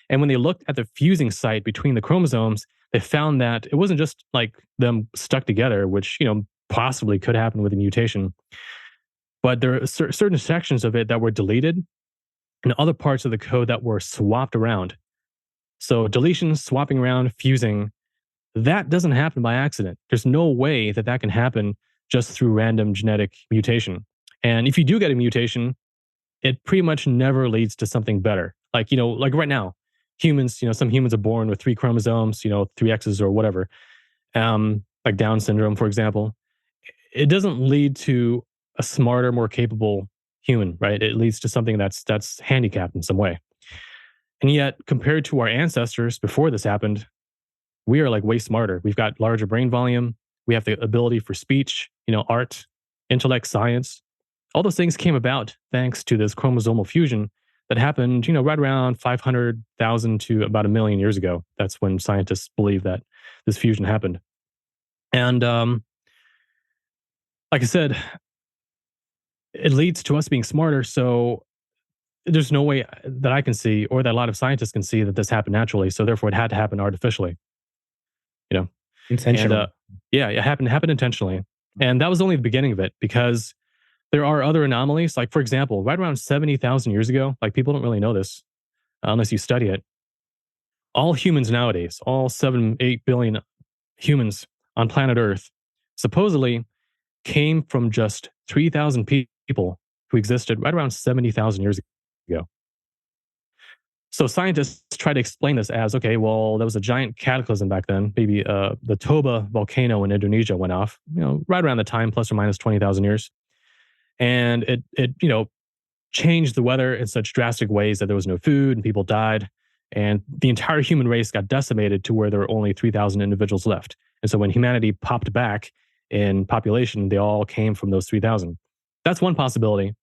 And when they looked at the fusing site between the chromosomes, they found that it wasn't just like them stuck together, which possibly could happen with a mutation, but there are certain sections of it that were deleted and other parts of the code that were swapped around. So deletion, swapping around, fusing, that doesn't happen by accident. There's no way that can happen just through random genetic mutation. And if you do get a mutation, it pretty much never leads to something better. Like, like right now, humans, some humans are born with 3 chromosomes, 3 X's or whatever. Like Down syndrome, for example. It doesn't lead to a smarter, more capable human, right? It leads to something that's handicapped in some way. And yet, compared to our ancestors before this happened, we are like way smarter. We've got larger brain volume. We have the ability for speech, art, intellect, science. All those things came about thanks to this chromosomal fusion that happened, right around 500,000 to about 1 million years ago. That's when scientists believe that this fusion happened. And like I said, it leads to us being smarter. So there's no way that I can see, or that a lot of scientists can see, that this happened naturally. So therefore, it had to happen artificially. Intentional. And yeah, it happened intentionally. And that was only the beginning of it, because there are other anomalies. Like, for example, right around 70,000 years ago, like people don't really know this unless you study it. All humans nowadays, all 7-8 billion humans on planet Earth, supposedly came from just 3,000 people who existed right around 70,000 years ago. So scientists try to explain this as, okay, well, there was a giant cataclysm back then. Maybe the Toba volcano in Indonesia went off, right around the time, plus or minus 20,000 years. And it changed the weather in such drastic ways that there was no food and people died. and the entire human race got decimated to where there were only 3,000 individuals left. And so when humanity popped back in population, they all came from those 3,000. That's one possibility.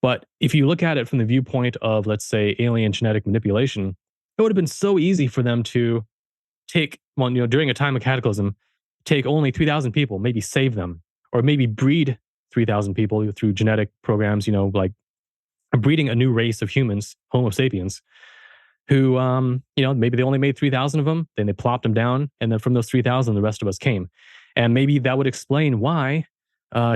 But if you look at it from the viewpoint of, let's say, alien genetic manipulation, it would have been so easy for them to take, well, during a time of cataclysm, take only 3,000 people, maybe save them, or maybe breed 3,000 people through genetic programs, like breeding a new race of humans, Homo sapiens, who, maybe they only made 3,000 of them, then they plopped them down, and then from those 3,000, the rest of us came. And maybe that would explain why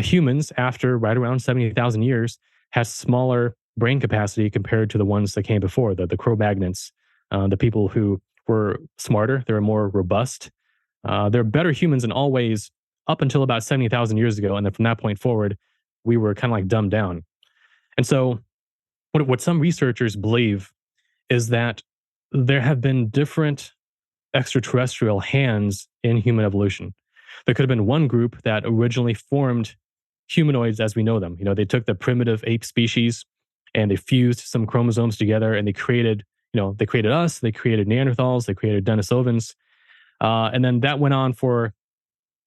humans, after right around 70,000 years, had smaller brain capacity compared to the ones that came before, the Cro-Magnons, the people who were smarter, they were more robust. They're better humans in all ways up until about 70,000 years ago. And then from that point forward, we were kind of like dumbed down. And so what some researchers believe is that there have been different extraterrestrial hands in human evolution. There could have been one group that originally formed humanoids as we know them. They took the primitive ape species and they fused some chromosomes together and they created us, they created Neanderthals, they created Denisovans. And then that went on for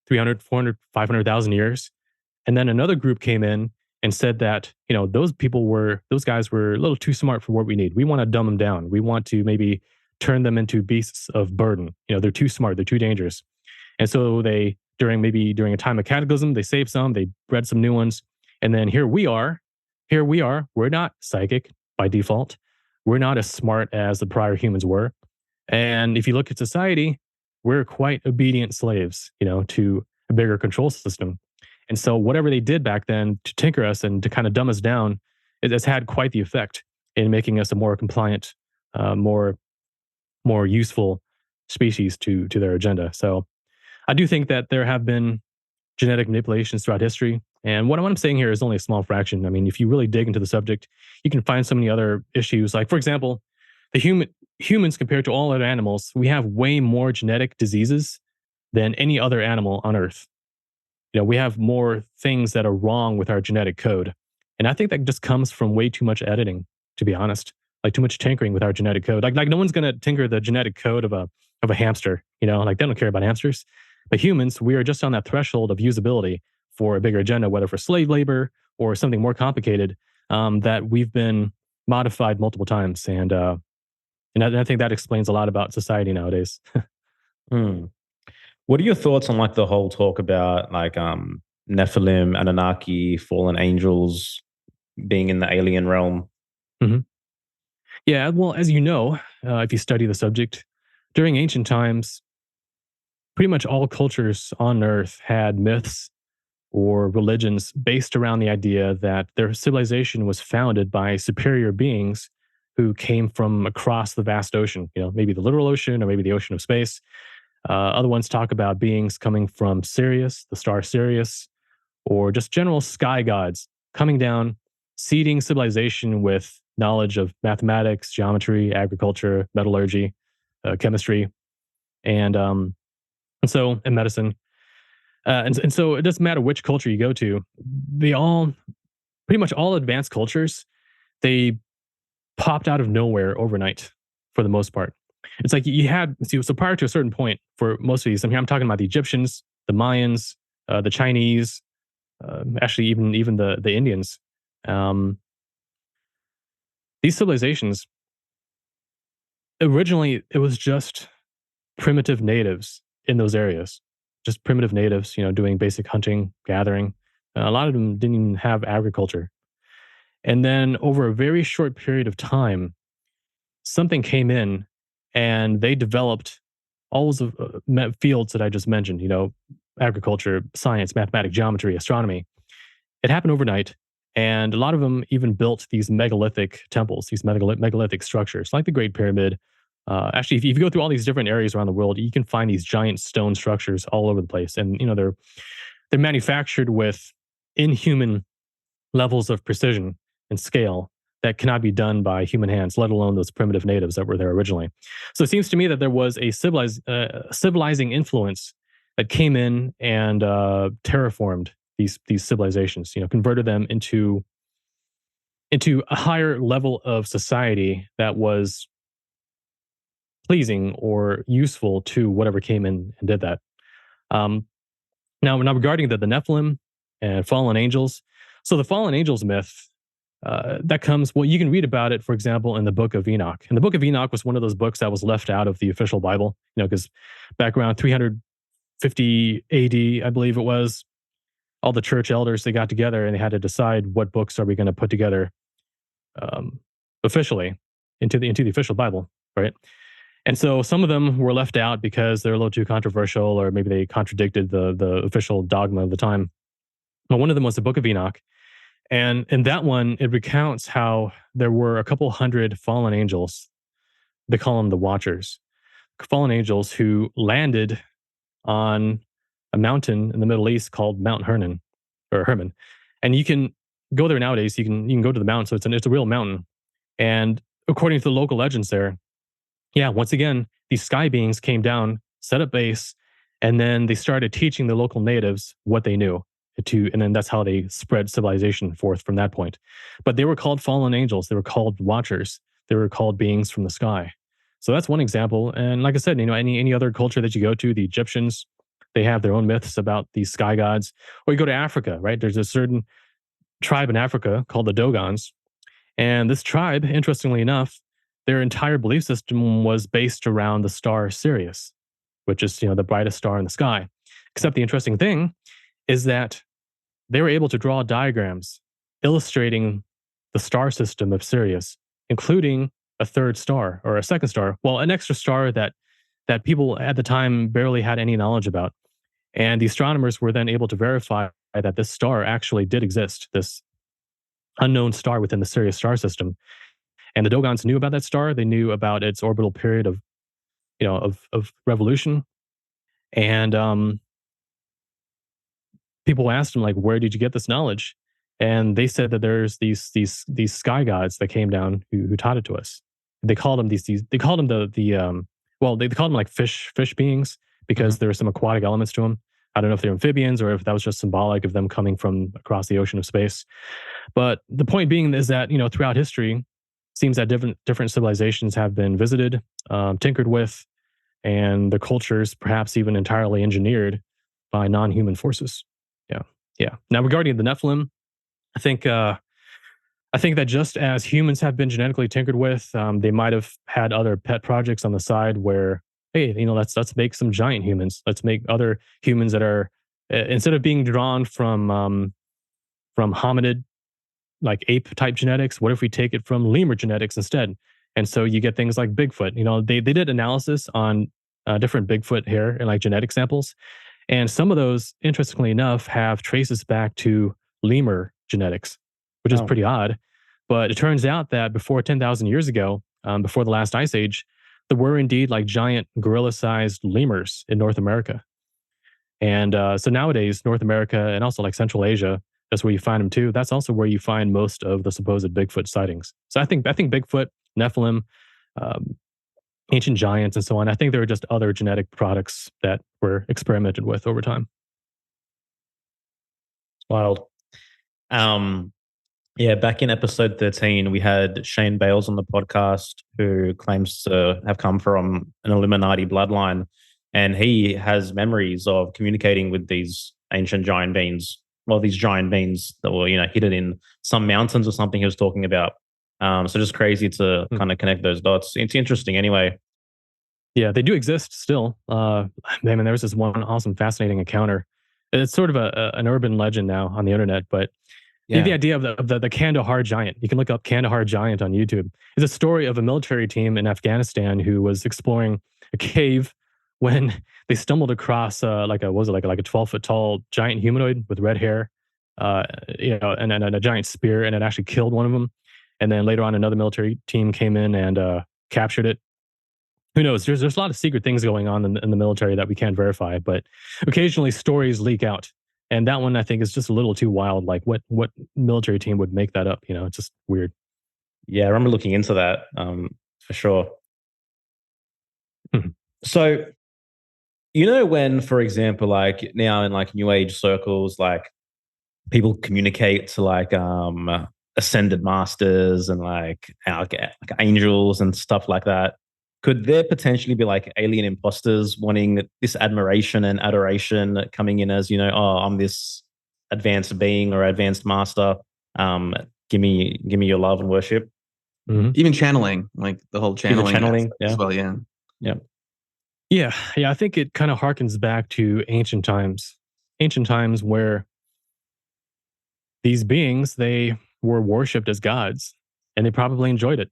300, 400, 500,000 years. And then another group came in and said that, those guys were a little too smart for what we need. We want to dumb them down. We want to maybe turn them into beasts of burden. They're too smart. They're too dangerous. And so during a time of cataclysm, they saved some, they bred some new ones. And then here we are. We're not psychic by default. We're not as smart as the prior humans were. And if you look at society, we're quite obedient slaves, to a bigger control system. And so whatever they did back then to tinker us and to kind of dumb us down, it has had quite the effect in making us a more compliant, more useful species to their agenda. So I do think that there have been genetic manipulations throughout history. And what I'm saying here is only a small fraction. I mean, if you really dig into the subject, you can find so many other issues. Like, for example, humans compared to all other animals, we have way more genetic diseases than any other animal on Earth. We have more things that are wrong with our genetic code. And I think that just comes from way too much editing, to be honest. Like too much tinkering with our genetic code. Like no one's gonna tinker the genetic code of a hamster, like they don't care about hamsters. But humans, we are just on that threshold of usability for a bigger agenda, whether for slave labor or something more complicated, that we've been modified multiple times. And I think that explains a lot about society nowadays. Hmm. What are your thoughts on like the whole talk about like Nephilim, Anunnaki, fallen angels being in the alien realm? Mm-hmm. Yeah, well, as you know, if you study the subject, during ancient times, pretty much all cultures on Earth had myths or religions based around the idea that their civilization was founded by superior beings who came from across the vast ocean, maybe the literal ocean or maybe the ocean of space. Other ones talk about beings coming from Sirius, the star Sirius, or just general sky gods coming down, seeding civilization with knowledge of mathematics, geometry, agriculture, metallurgy, chemistry, and medicine. And so it doesn't matter which culture you go to, pretty much all advanced cultures, they popped out of nowhere overnight for the most part. It's like so prior to a certain point for most of these, I'm talking about the Egyptians, the Mayans, the Chinese, actually even the Indians. These civilizations, originally it was just primitive natives in those areas, just primitive natives, doing basic hunting, gathering. A lot of them didn't even have agriculture. And then over a very short period of time, something came in and they developed all those fields that I just mentioned, agriculture, science, mathematics, geometry, astronomy. It happened overnight. And a lot of them even built these megalithic temples, these megalithic structures, like the Great Pyramid. Actually, if you go through all these different areas around the world, you can find these giant stone structures all over the place. And, they're manufactured with inhuman levels of precision and scale that cannot be done by human hands, let alone those primitive natives that were there originally. So it seems to me that there was a civilizing influence that came in and terraformed these civilizations, converted them into a higher level of society that was pleasing or useful to whatever came in and did that. Um, now regarding the Nephilim and fallen angels, so the fallen angels myth that comes, well, you can read about it, for example, in the Book of Enoch. And the Book of Enoch was one of those books that was left out of the official Bible, because back around 350 AD, I believe it was, all the church elders, they got together and they had to decide what books are we going to put together um, officially into the official Bible, right? And so some of them were left out because they're a little too controversial, or maybe they contradicted the official dogma of the time. Well, one of them was the Book of Enoch. And in that one, it recounts how there were a couple hundred fallen angels. They call them the Watchers, fallen angels who landed on a mountain in the Middle East called Mount Hermon, or Hermon. And you can go there nowadays. You can go to the mountain, so it's a real mountain. And according to the local legends there, yeah, once again, these sky beings came down, set up base, and then they started teaching the local natives what they knew. And then that's how they spread civilization forth from that point. But they were called fallen angels. They were called watchers. They were called beings from the sky. So that's one example. And like I said, any other culture that you go to, the Egyptians, they have their own myths about these sky gods. Or you go to Africa, right? There's a certain tribe in Africa called the Dogons. And this tribe, interestingly enough, their entire belief system was based around the star Sirius, which is, the brightest star in the sky. Except the interesting thing is that they were able to draw diagrams illustrating the star system of Sirius, including a third star or a second star, well, an extra star that people at the time barely had any knowledge about. And the astronomers were then able to verify that this star actually did exist, this unknown star within the Sirius star system. And the Dogons knew about that star. They knew about its orbital period of revolution. And people asked them, like, where did you get this knowledge? And they said that there's these sky gods that came down who taught it to us. They called them they called them they called them like fish beings, because there were some aquatic elements to them. I don't know if they're amphibians or if that was just symbolic of them coming from across the ocean of space. But the point being is that, throughout history, it seems that different civilizations have been visited, tinkered with, and the cultures perhaps even entirely engineered by non-human forces. Yeah. Now, regarding the Nephilim, I think that just as humans have been genetically tinkered with, they might have had other pet projects on the side where, hey, let's make some giant humans. Let's make other humans that are, instead of being drawn from hominid, like ape type genetics, what if we take it from lemur genetics instead? And so you get things like Bigfoot. They did analysis on different Bigfoot hair and like genetic samples. And some of those, interestingly enough, have traces back to lemur genetics, which is pretty odd. But it turns out that before 10,000 years ago, before the last ice age, there were indeed like giant gorilla-sized lemurs in North America. And so nowadays, North America and also like Central Asia, that's where you find them too. That's also where you find most of the supposed Bigfoot sightings. So I think Bigfoot, Nephilim, ancient giants, and so on. I think there are just other genetic products that were experimented with over time. Wild. Yeah, back in episode 13, we had Shane Bales on the podcast, who claims to have come from an Illuminati bloodline. And he has memories of communicating with these ancient giant beings. Well, these giant beings that were, hidden in some mountains or something he was talking about. So just crazy to kind of connect those dots. It's interesting anyway. Yeah, they do exist still. Man, there was this one awesome, fascinating encounter. It's sort of an urban legend now on the internet, but the idea of the Kandahar giant. You can look up Kandahar giant on YouTube. It's a story of a military team in Afghanistan who was exploring a cave when they stumbled across like a 12-foot tall giant humanoid with red hair, and a giant spear, and it actually killed one of them. And then later on, another military team came in and captured it. Who knows? There's a lot of secret things going on in the military that we can't verify, but occasionally stories leak out. And that one, I think, is just a little too wild. Like, what military team would make that up? It's just weird. Yeah, I remember looking into that for sure. So, when, for example, like now in like New Age circles, like people communicate to like ascended masters and like angels and stuff like that. could there potentially be like alien imposters wanting this admiration and adoration coming in as, oh, I'm this advanced being or advanced master. Give me your love and worship. Even channeling, like the whole channeling, as well. Yeah. Yeah. I think it kind of harkens back to ancient times where these beings, they were worshipped as gods, and they probably enjoyed it.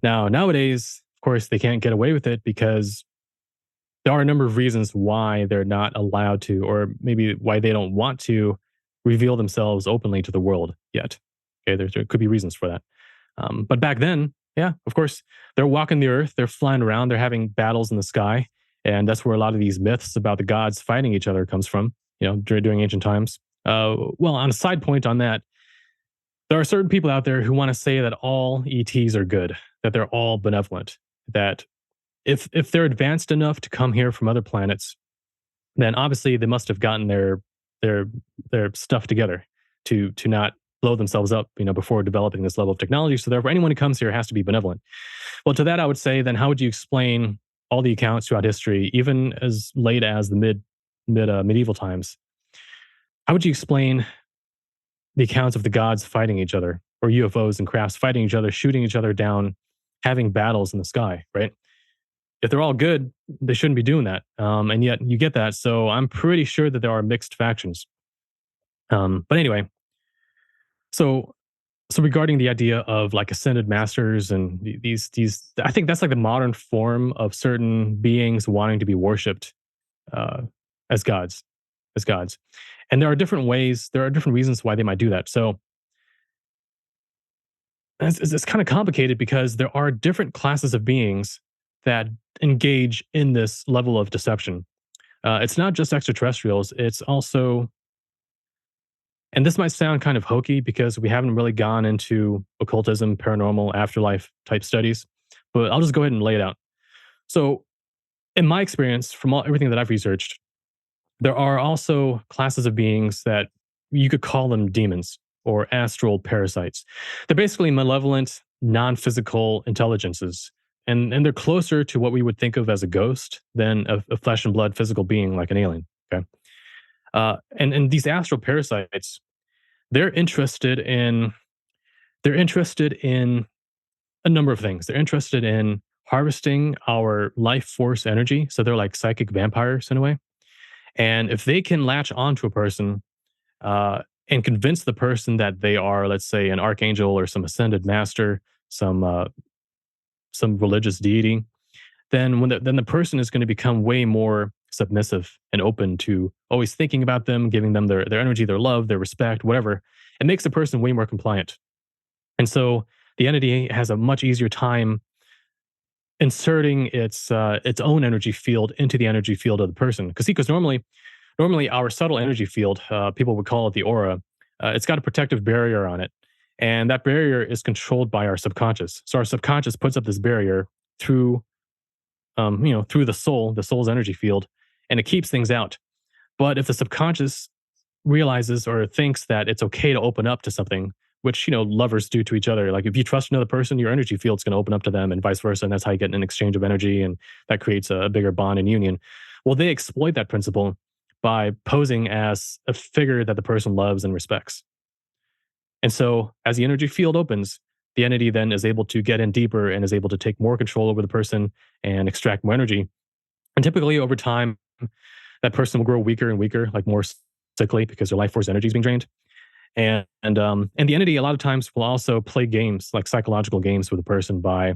Now, nowadays, of course, they can't get away with it because there are a number of reasons why they're not allowed to, or maybe why they don't want to reveal themselves openly to the world yet. Okay, there could be reasons for that. But back then, yeah, of course, they're walking the earth, they're flying around, they're having battles in the sky. And that's where a lot of these myths about the gods fighting each other comes from, during ancient times. Well, on a side point on that, there are certain people out there who want to say that all ETs are good, that they're all benevolent, that if they're advanced enough to come here from other planets, then obviously they must have gotten their stuff together to not blow themselves up, before developing this level of technology. So therefore, anyone who comes here has to be benevolent. Well, to that I would say, then how would you explain all the accounts throughout history, even as late as the medieval times? How would you explain the accounts of the gods fighting each other, or UFOs and crafts fighting each other, shooting each other down, having battles in the sky, right? If they're all good, they shouldn't be doing that. And yet you get that. So I'm pretty sure that there are mixed factions. But anyway, so regarding the idea of like ascended masters and these, I think that's like the modern form of certain beings wanting to be worshipped uh, as gods, And there are different ways, there are different reasons why they might do that. So it's kind of complicated because there are different classes of beings that engage in this level of deception. It's not just extraterrestrials, it's also, and this might sound kind of hokey because we haven't really gone into occultism, paranormal, afterlife type studies, but I'll just go ahead and lay it out. So, in my experience, from everything that I've researched, there are also classes of beings that you could call them demons or astral parasites. They're basically malevolent, non-physical intelligences. And they're closer to what we would think of as a ghost than a flesh and blood physical being like an alien. Okay. And these astral parasites, they're interested in a number of things. They're interested in harvesting our life force energy. So they're like psychic vampires in a way. And if they can latch onto a person and convince the person that they are, let's say, an archangel or some ascended master, some religious deity, then then the person is going to become way more submissive and open to always thinking about them, giving them their energy, their love, their respect, whatever. It makes the person way more compliant. And so the entity has a much easier time inserting its own energy field into the energy field of the person. Because normally our subtle energy field, people would call it the aura, it's got a protective barrier on it. And that barrier is controlled by our subconscious. So our subconscious puts up this barrier through through the soul's energy field, and it keeps things out. But if the subconscious realizes or thinks that it's okay to open up to something, which, lovers do to each other. Like if you trust another person, your energy field's going to open up to them and vice versa. And that's how you get an exchange of energy. And that creates a bigger bond and union. Well, they exploit that principle by posing as a figure that the person loves and respects. And so as the energy field opens, the entity then is able to get in deeper and is able to take more control over the person and extract more energy. And typically over time, that person will grow weaker and weaker, like more sickly because their life force energy is being drained. And the entity a lot of times will also play games, like psychological games with the person by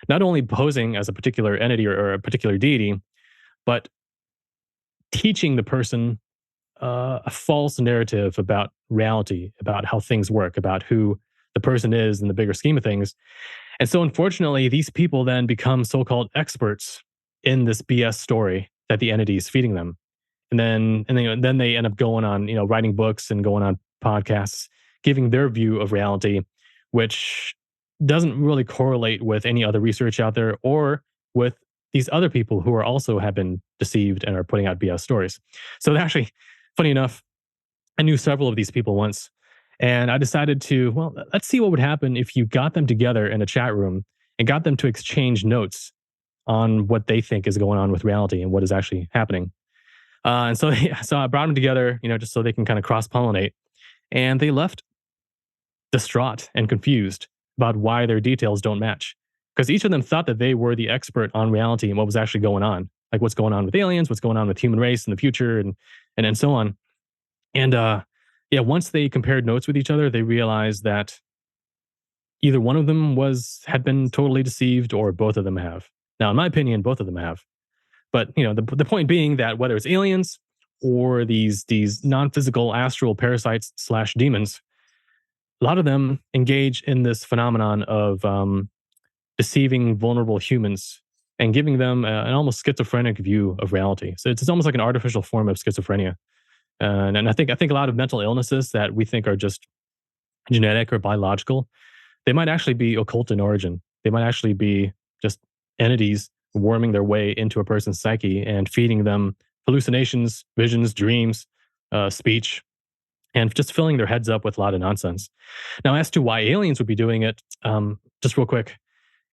not only posing as a particular entity or a particular deity, but teaching the person a false narrative about reality, about how things work, about who the person is in the bigger scheme of things. And so unfortunately, these people then become so-called experts in this BS story that the entity is feeding them. And then they end up going on, writing books and going on podcasts, giving their view of reality, which doesn't really correlate with any other research out there or with these other people who are also have been deceived and are putting out BS stories. So actually, funny enough, I knew several of these people once, and I decided to, let's see what would happen if you got them together in a chat room and got them to exchange notes on what they think is going on with reality and what is actually happening. And so, so I brought them together, just so they can kind of cross pollinate. And they left distraught and confused about why their details don't match. Because each of them thought that they were the expert on reality and what was actually going on, like what's going on with aliens, what's going on with human race in the future, and so on. And yeah, once they compared notes with each other, they realized that either one of them had been totally deceived, or both of them have. Now, in my opinion, both of them have. But the point being that whether it's aliens or these non-physical astral parasites / demons, a lot of them engage in this phenomenon of deceiving vulnerable humans and giving them an almost schizophrenic view of reality. So it's almost like an artificial form of schizophrenia. And I think a lot of mental illnesses that we think are just genetic or biological, they might actually be occult in origin. They might actually be just entities worming their way into a person's psyche and feeding them hallucinations, visions, dreams, speech, and just filling their heads up with a lot of nonsense. Now, as to why aliens would be doing it, just real quick,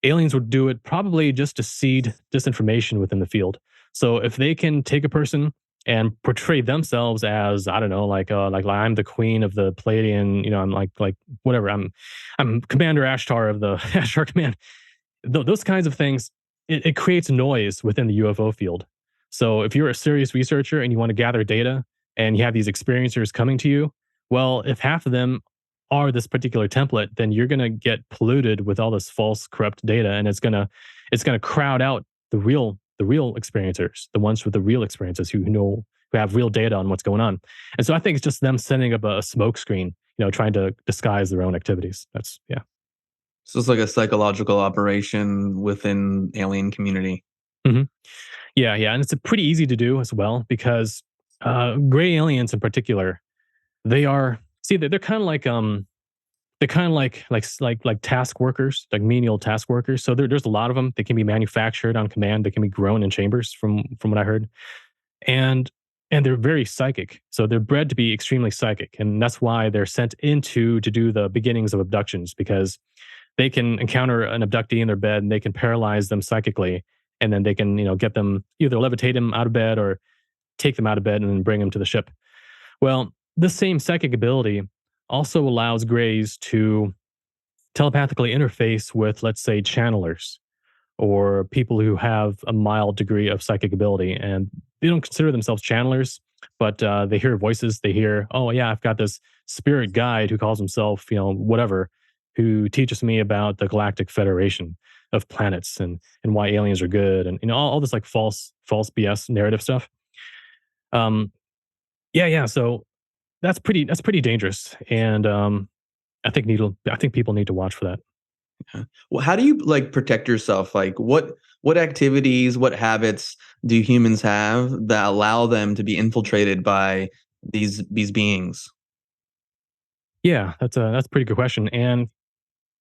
aliens would do it probably just to seed disinformation within the field. So if they can take a person and portray themselves as, I don't know, like I'm the queen of the Palladian, I'm like whatever, I'm Commander Ashtar of the Ashtar Command. Those kinds of things, it creates noise within the UFO field. So if you're a serious researcher and you want to gather data and you have these experiencers coming to you, well, if half of them are this particular template, then you're going to get polluted with all this false, corrupt data, and it's going to crowd out the real experiencers, the ones with the real experiences who have real data on what's going on. And so I think it's just them setting up a smoke screen, trying to disguise their own activities. That's yeah. So it's like a psychological operation within alien community. Mm-hmm. Yeah, and it's pretty easy to do as well because gray aliens in particular, they're kind of like task workers, like menial task workers. So there's a lot of them. They can be manufactured on command. They can be grown in chambers, from what I heard, and they're very psychic. So they're bred to be extremely psychic, and that's why they're sent to do the beginnings of abductions, because they can encounter an abductee in their bed and they can paralyze them psychically, and then they can get them, either levitate them out of bed or take them out of bed and then bring them to the ship. Well, this same psychic ability also allows grays to telepathically interface with, let's say, channelers or people who have a mild degree of psychic ability. And they don't consider themselves channelers, but they hear voices. They hear, oh, yeah, I've got this spirit guide who calls himself, whatever, who teaches me about the Galactic Federation of planets and why aliens are good, and all this like false BS narrative stuff. Yeah. So that's pretty dangerous, and I think people need to watch for that. Yeah. Well, how do you protect yourself? Like what activities, what habits do humans have that allow them to be infiltrated by these beings? Yeah, that's a pretty good question. And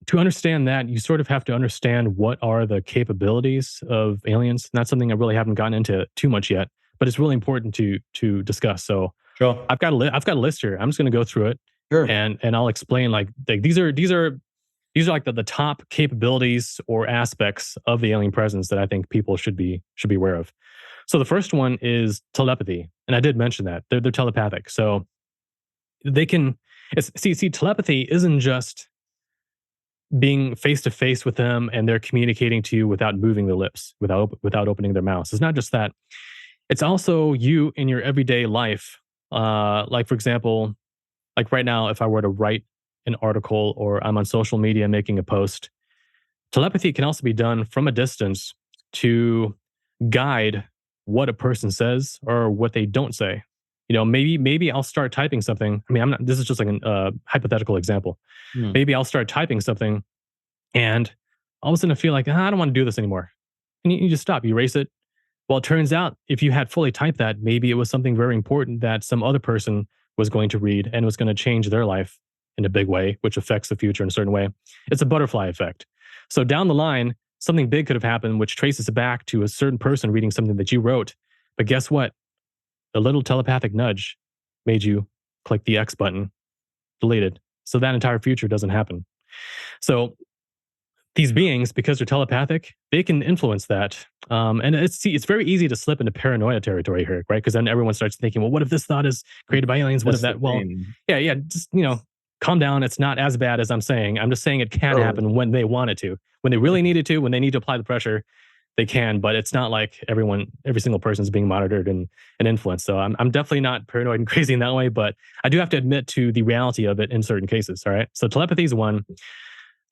to understand that, you sort of have to understand what are the capabilities of aliens. And that's something I really haven't gotten into too much yet, but it's really important to discuss. So Sure. I've got a list here. I'm just going to go through it. Sure. And I'll explain like these are like the top capabilities or aspects of the alien presence that I think people should be aware of. So the first one is telepathy, and I did mention that they're telepathic. So they can see telepathy isn't just being face to face with them and they're communicating to you without moving their lips, without opening their mouths. It's not just that. It's also you in your everyday life. Like for example, like right now, if I were to write an article or I'm on social media making a post, telepathy can also be done from a distance to guide what a person says or what they don't say. Maybe I'll start typing something. I mean, this is just like a hypothetical example. Maybe I'll start typing something and all of a sudden I feel like, I don't want to do this anymore. And you just stop, you erase it. Well, it turns out if you had fully typed that, maybe it was something very important that some other person was going to read and was going to change their life in a big way, which affects the future in a certain way. It's a butterfly effect. So down the line, something big could have happened, which traces it back to a certain person reading something that you wrote. But guess what? A little telepathic nudge made you click the X button, deleted. So that entire future doesn't happen. So these beings, because they're telepathic, they can influence that. And it's very easy to slip into paranoia territory here, right? Because then everyone starts thinking, well, what if this thought is created by aliens? What That's if that? the Well, thing. yeah, just calm down. It's not as bad as I'm saying. I'm just saying it can happen when they want it to, when they really need it to, when they need to apply the pressure, they can. But it's not like every single person is being monitored and influenced. So I'm definitely not paranoid and crazy in that way. But I do have to admit to the reality of it in certain cases. All right. So telepathy is one.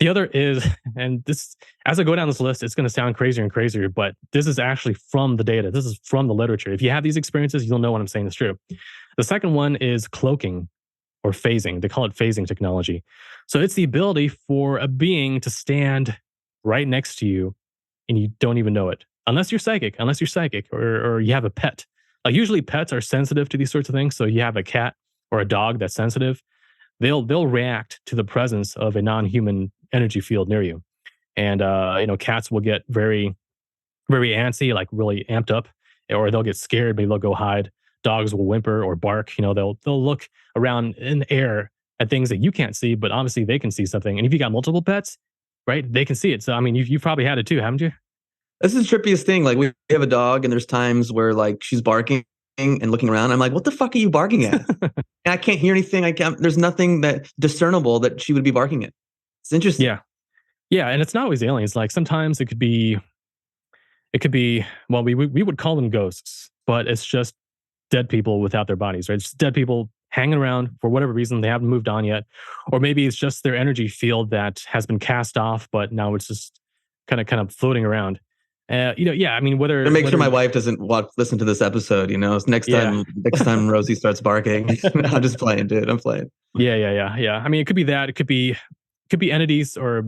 The other is, and this, as I go down this list, it's going to sound crazier and crazier, but this is actually from the data. This is from the literature. If you have these experiences, you'll know what I'm saying is true. The second one is cloaking or phasing. They call it phasing technology. So it's the ability for a being to stand right next to you and you don't even know it. Unless you're psychic, or you have a pet. Like usually pets are sensitive to these sorts of things. So you have a cat or a dog that's sensitive, they'll react to the presence of a non-human energy field near you. And cats will get very, very antsy, like really amped up, or they'll get scared, maybe they'll go hide. Dogs will whimper or bark. They'll look around in the air at things that you can't see, but obviously they can see something. And if you got multiple pets, right, they can see it. So I mean, you've probably had it too, haven't you? This is the trippiest thing. Like we have a dog, and there's times where like she's barking and looking around. I'm like, what the fuck are you barking at? And I can't hear anything. There's nothing that discernible that she would be barking at. It's interesting. Yeah, and it's not always aliens. Like sometimes it could be, well, we would call them ghosts, but it's just dead people without their bodies, right? It's just dead people hanging around for whatever reason. They haven't moved on yet. Or maybe it's just their energy field that has been cast off, but now it's just kind of floating around. I mean, To make sure my wife doesn't listen to this episode, next time Rosie starts barking. I'm just playing, dude. I'm playing. Yeah. I mean, it could be that. It could be entities or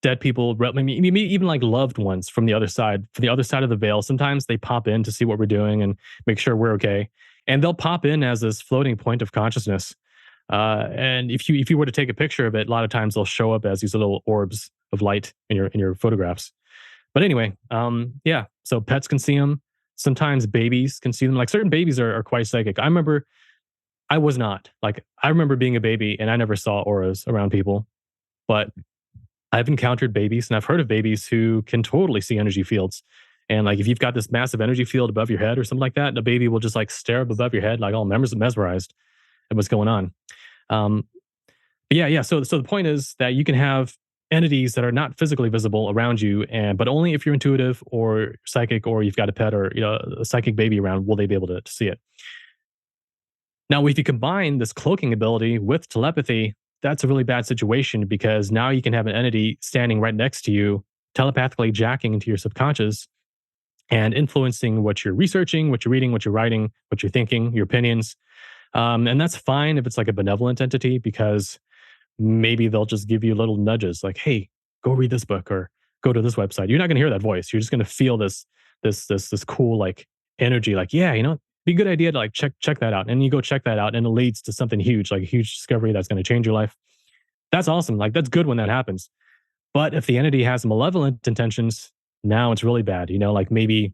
dead people. Maybe even like loved ones from the other side of the veil. Sometimes they pop in to see what we're doing and make sure we're okay. And they'll pop in as this floating point of consciousness. And if you were to take a picture of it, a lot of times they'll show up as these little orbs of light in your photographs. But anyway, so pets can see them. Sometimes babies can see them. Like certain babies are quite psychic. I remember I was not. Like I remember being a baby and I never saw auras around people. But I've encountered babies and I've heard of babies who can totally see energy fields. And like if you've got this massive energy field above your head or something like that, the baby will just like stare up above your head, like all mesmerized at what's going on. So the point is that you can have entities that are not physically visible around you, but only if you're intuitive or psychic, or you've got a pet or a psychic baby around, will they be able to see it. Now, if you combine this cloaking ability with telepathy, that's a really bad situation, because now you can have an entity standing right next to you, telepathically jacking into your subconscious and influencing what you're researching, what you're reading, what you're writing, what you're thinking, your opinions. And that's fine if it's like a benevolent entity, because maybe they'll just give you little nudges like, hey, go read this book or go to this website. You're not going to hear that voice. You're just going to feel this cool like energy, like, yeah, be a good idea to like check that out. And you go check that out and it leads to something huge, like a huge discovery that's going to change your life. That's awesome. Like that's good when that happens. But if the entity has malevolent intentions, now it's really bad. Like maybe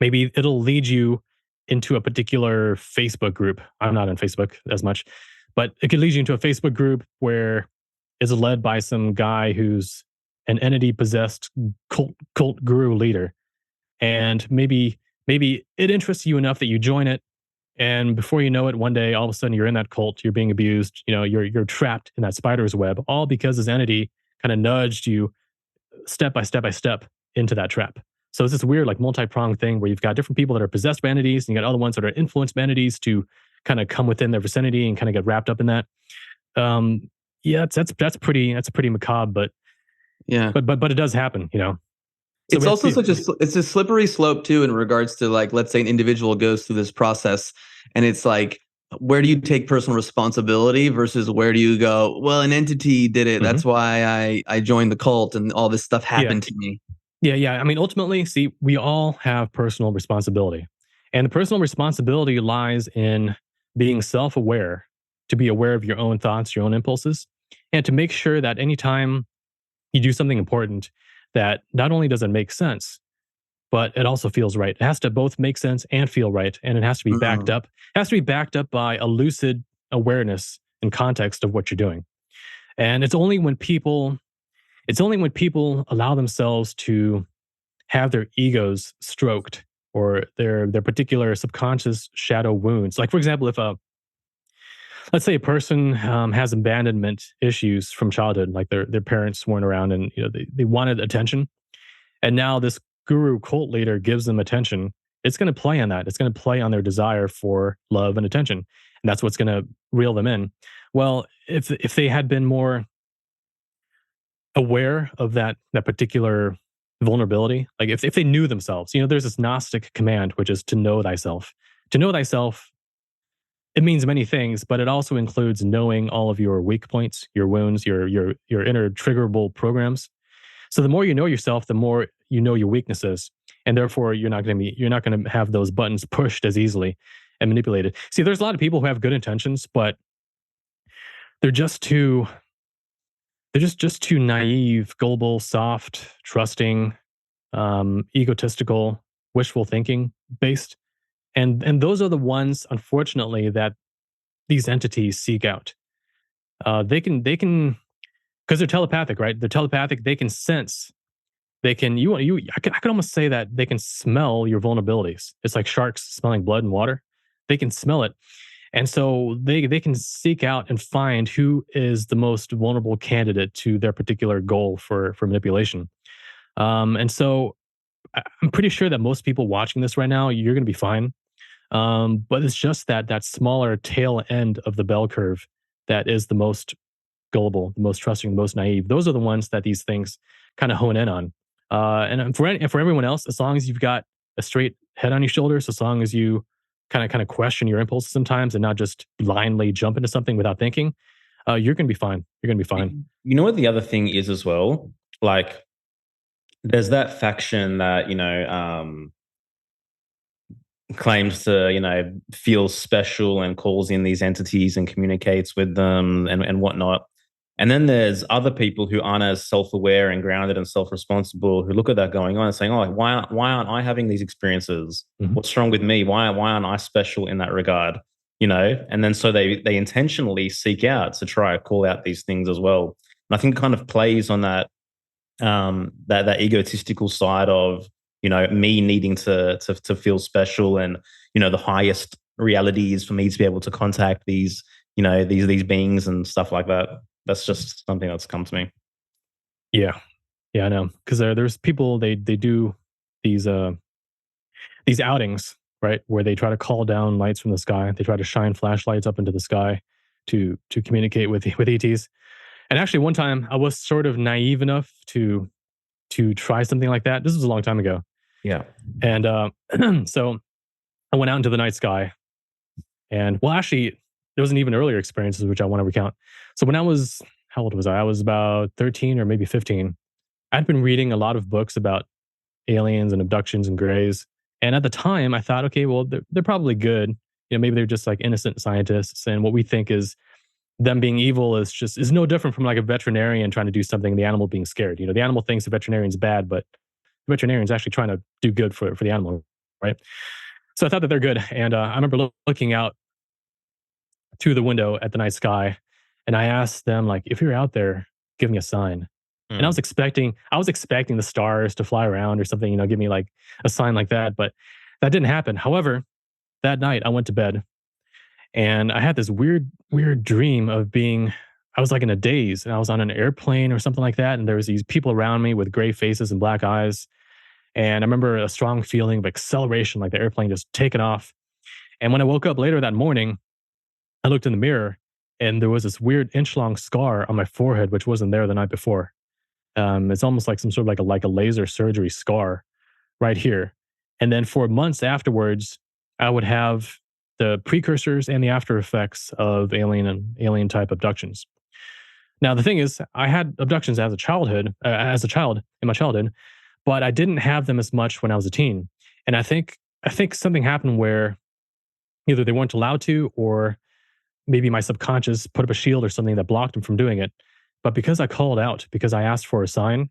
it'll lead you into a particular Facebook group. I'm not on Facebook as much, but it could lead you into a Facebook group where it's led by some guy who's an entity possessed cult guru leader. And maybe it interests you enough that you join it. And before you know it, one day, all of a sudden you're in that cult, you're being abused, you're trapped in that spider's web, all because this entity kind of nudged you step by step into that trap. So it's this weird, like multi-pronged thing where you've got different people that are possessed by entities, and you got other ones that are influenced by entities to kind of come within their vicinity and kind of get wrapped up in that. That's pretty macabre, but yeah, but it does happen, So it's also it's a slippery slope too, in regards to like, let's say an individual goes through this process and it's like, where do you take personal responsibility versus where do you go, well, an entity did it. Mm-hmm. That's why I joined the cult and all this stuff happened to me. Yeah. I mean, ultimately, see, we all have personal responsibility. And the personal responsibility lies in being self-aware, to be aware of your own thoughts, your own impulses, and to make sure that anytime you do something important, that not only does it make sense, but it also feels right. It has to both make sense and feel right. And it has to be backed up. It has to be backed up by a lucid awareness and context of what you're doing. And it's only when people It's only when people allow themselves to have their egos stroked or their particular subconscious shadow wounds. Like, for example, if let's say a person has abandonment issues from childhood, like their parents weren't around and they wanted attention, and now this guru cult leader gives them attention. It's going to play on that. It's going to play on their desire for love and attention, and that's what's going to reel them in. Well, if they had been more aware of that particular vulnerability, like if they knew themselves, there's this Gnostic command, which is to know thyself. To know thyself, it means many things, but it also includes knowing all of your weak points, your wounds, your inner triggerable programs. So the more you know yourself, the more you know your weaknesses, and therefore you're not going to have those buttons pushed as easily and manipulated. See, there's a lot of people who have good intentions, but they're just too naive, gullible, soft, trusting, egotistical, wishful thinking based, and those are the ones, unfortunately, that these entities seek out. They can because they're telepathic, right? They're telepathic. They can sense. They can I could almost say that they can smell your vulnerabilities. It's like sharks smelling blood and water. They can smell it. And so they can seek out and find who is the most vulnerable candidate to their particular goal for manipulation. And so I'm pretty sure that most people watching this right now, you're going to be fine. But it's just that smaller tail end of the bell curve that is the most gullible, the most trusting, the most naive. Those are the ones that these things kind of hone in on. And for everyone else, as long as you've got a straight head on your shoulders, as long as you kind of question your impulses sometimes and not just blindly jump into something without thinking, you're going to be fine. You're going to be fine. You know what the other thing is as well? Like, there's that faction that, claims to, feel special and calls in these entities and communicates with them and whatnot. And then there's other people who aren't as self-aware and grounded and self-responsible who look at that going on and saying, oh, why aren't I having these experiences? Mhm. What's wrong with me? Why aren't I special in that regard? And then so they intentionally seek out to try to call out these things as well. And I think it kind of plays on that that egotistical side of, me needing to feel special, and the highest reality is for me to be able to contact these these beings and stuff like that. That's just something that's come to me. Yeah, I know, because there's people, they do these outings, right, where they try to call down lights from the sky. They try to shine flashlights up into the sky to communicate with ETs. And actually, one time I was sort of naive enough to try something like that. This was a long time ago. Yeah. And so I went out into the night sky. And well, actually, there was an even earlier experiences which I want to recount. So when I was, how old was I? I was about 13 or maybe 15. I'd been reading a lot of books about aliens and abductions and grays. And at the time, I thought, okay, well, they're probably good. Maybe they're just like innocent scientists. And what we think is them being evil is no different from like a veterinarian trying to do something and the animal being scared. The animal thinks the veterinarian's bad, but the veterinarian's actually trying to do good for the animal, right? So I thought that they're good. And I remember looking out to the window at the night sky, and I asked them, like, if you're out there, give me a sign. And I was expecting the stars to fly around or something, give me like a sign like that, but that didn't happen. However, that night I went to bed and I had this weird dream of I was like in a daze, and I was on an airplane or something like that. And there was these people around me with gray faces and black eyes. And I remember a strong feeling of acceleration, like the airplane just taking off. And when I woke up later that morning, I looked in the mirror and there was this weird inch-long scar on my forehead, which wasn't there the night before. It's almost like some sort of like a laser surgery scar right here. And then for months afterwards, I would have the precursors and the after effects of alien type abductions. Now, the thing is, I had abductions as a child in my childhood, but I didn't have them as much when I was a teen. And I think something happened where either they weren't allowed to, or maybe my subconscious put up a shield or something that blocked them from doing it. But because I called out, because I asked for a sign,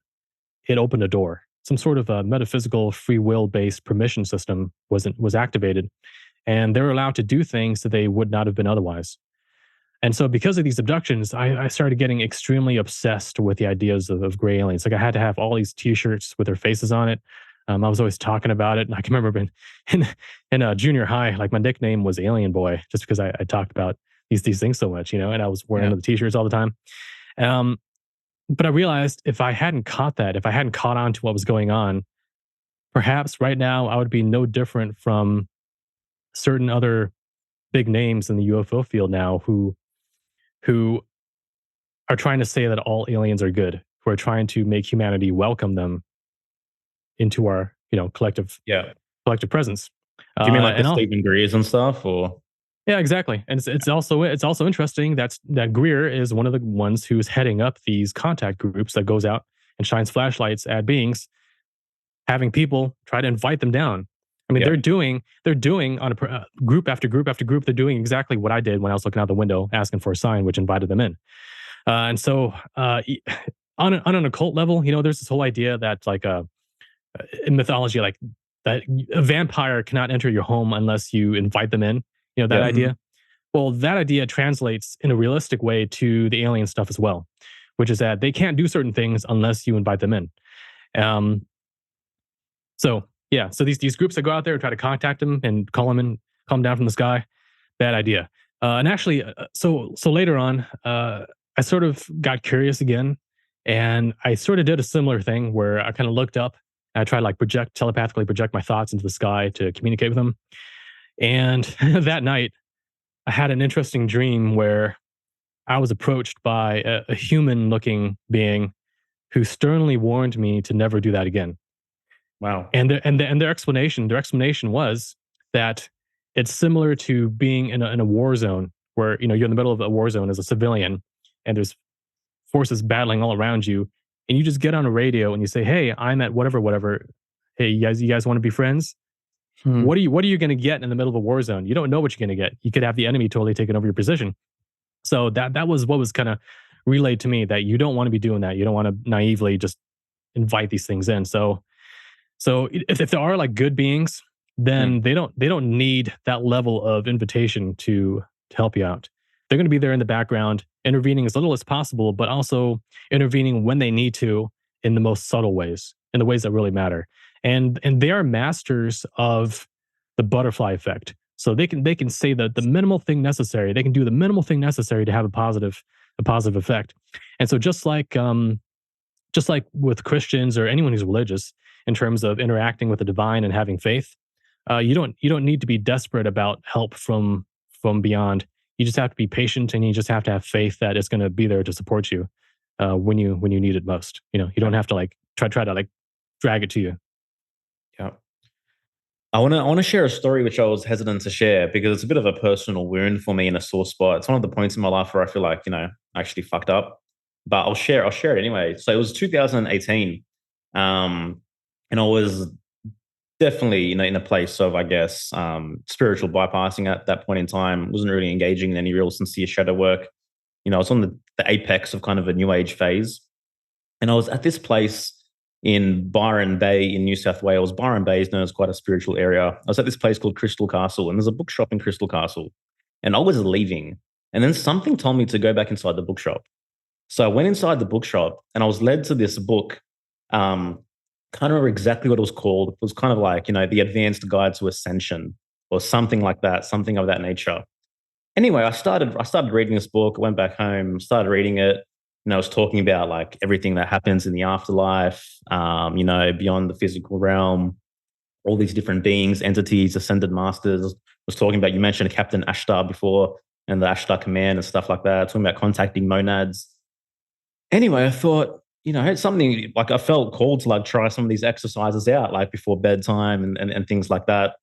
it opened a door. Some sort of a metaphysical free will based permission system was activated, and they were allowed to do things that they would not have been otherwise. And so because of these abductions, I started getting extremely obsessed with the ideas of gray aliens. Like I had to have all these T-shirts with their faces on it. I was always talking about it. And I can remember in junior high, like my nickname was Alien Boy, just because I talked about these things so much, and I was wearing the T-shirts all the time. But I realized if I hadn't caught that, if I hadn't caught on to what was going on, perhaps right now I would be no different from certain other big names in the UFO field now who are trying to say that all aliens are good, who are trying to make humanity welcome them into our, collective presence. Do you mean like the and all, Stephen Greers and stuff, or? yeah, exactly. And it's also interesting that Greer is one of the ones who's heading up these contact groups that goes out and shines flashlights at beings, having people try to invite them down. I mean, they're doing on a group after group after group. They're doing exactly what I did when I was looking out the window asking for a sign, which invited them in. And so, on an occult level, there's this whole idea that in mythology, like that a vampire cannot enter your home unless you invite them in. That idea. Well, that idea translates in a realistic way to the alien stuff as well, which is that they can't do certain things unless you invite them in. So these groups that go out there and try to contact them and call them down from the sky, bad idea. And actually, so later on, I sort of got curious again, and I sort of did a similar thing where I kind of looked up and I tried to telepathically project my thoughts into the sky to communicate with them. And that night, I had an interesting dream where I was approached by a human-looking being who sternly warned me to never do that again. Wow. And their explanation was that it's similar to being in a war zone where you're in the middle of a war zone as a civilian, and there's forces battling all around you, and you just get on a radio and you say, "Hey, I'm at whatever. Hey, you guys want to be friends?" What are you going to get in the middle of a war zone? You don't know what you're going to get. You could have the enemy totally taking over your position. So that was what was kind of relayed to me, that you don't want to be doing that. You don't want to naively just invite these things in. So if there are like good beings, then they don't need that level of invitation to help you out. They're going to be there in the background, intervening as little as possible, but also intervening when they need to in the most subtle ways, in the ways that really matter. And they are masters of the butterfly effect. So they can say the minimal thing necessary. They can do the minimal thing necessary to have a positive effect. And so just like with Christians or anyone who's religious, in terms of interacting with the divine and having faith, you don't need to be desperate about help from beyond. You just have to be patient, and you just have to have faith that it's going to be there to support you when you need it most. You don't have to like try to like drag it to you. Yeah. I want to share a story which I was hesitant to share because it's a bit of a personal wound for me in a sore spot. It's one of the points in my life where I feel like, I actually fucked up. But I'll share it anyway. So it was 2018. And I was definitely, in a place of, I guess, spiritual bypassing at that point in time. Wasn't really engaging in any real sincere shadow work. I was on the apex of kind of a new age phase. And I was at this place in Byron Bay in New South Wales. Byron Bay is known as quite a spiritual area. I was at this place called Crystal Castle, and there's a bookshop in Crystal Castle. And I was leaving. And then something told me to go back inside the bookshop. So I went inside the bookshop and I was led to this book. Can't remember exactly what it was called. It was kind of like, the Advanced Guide to Ascension or something like that, something of that nature. Anyway, I started reading this book, went back home, started reading it. I was talking about like everything that happens in the afterlife, beyond the physical realm, all these different beings, entities, ascended masters. I was talking about, you mentioned Captain Ashtar before and the Ashtar command and stuff like that, talking about contacting monads. Anyway, I thought, it's something like I felt called to like try some of these exercises out like before bedtime and things like that.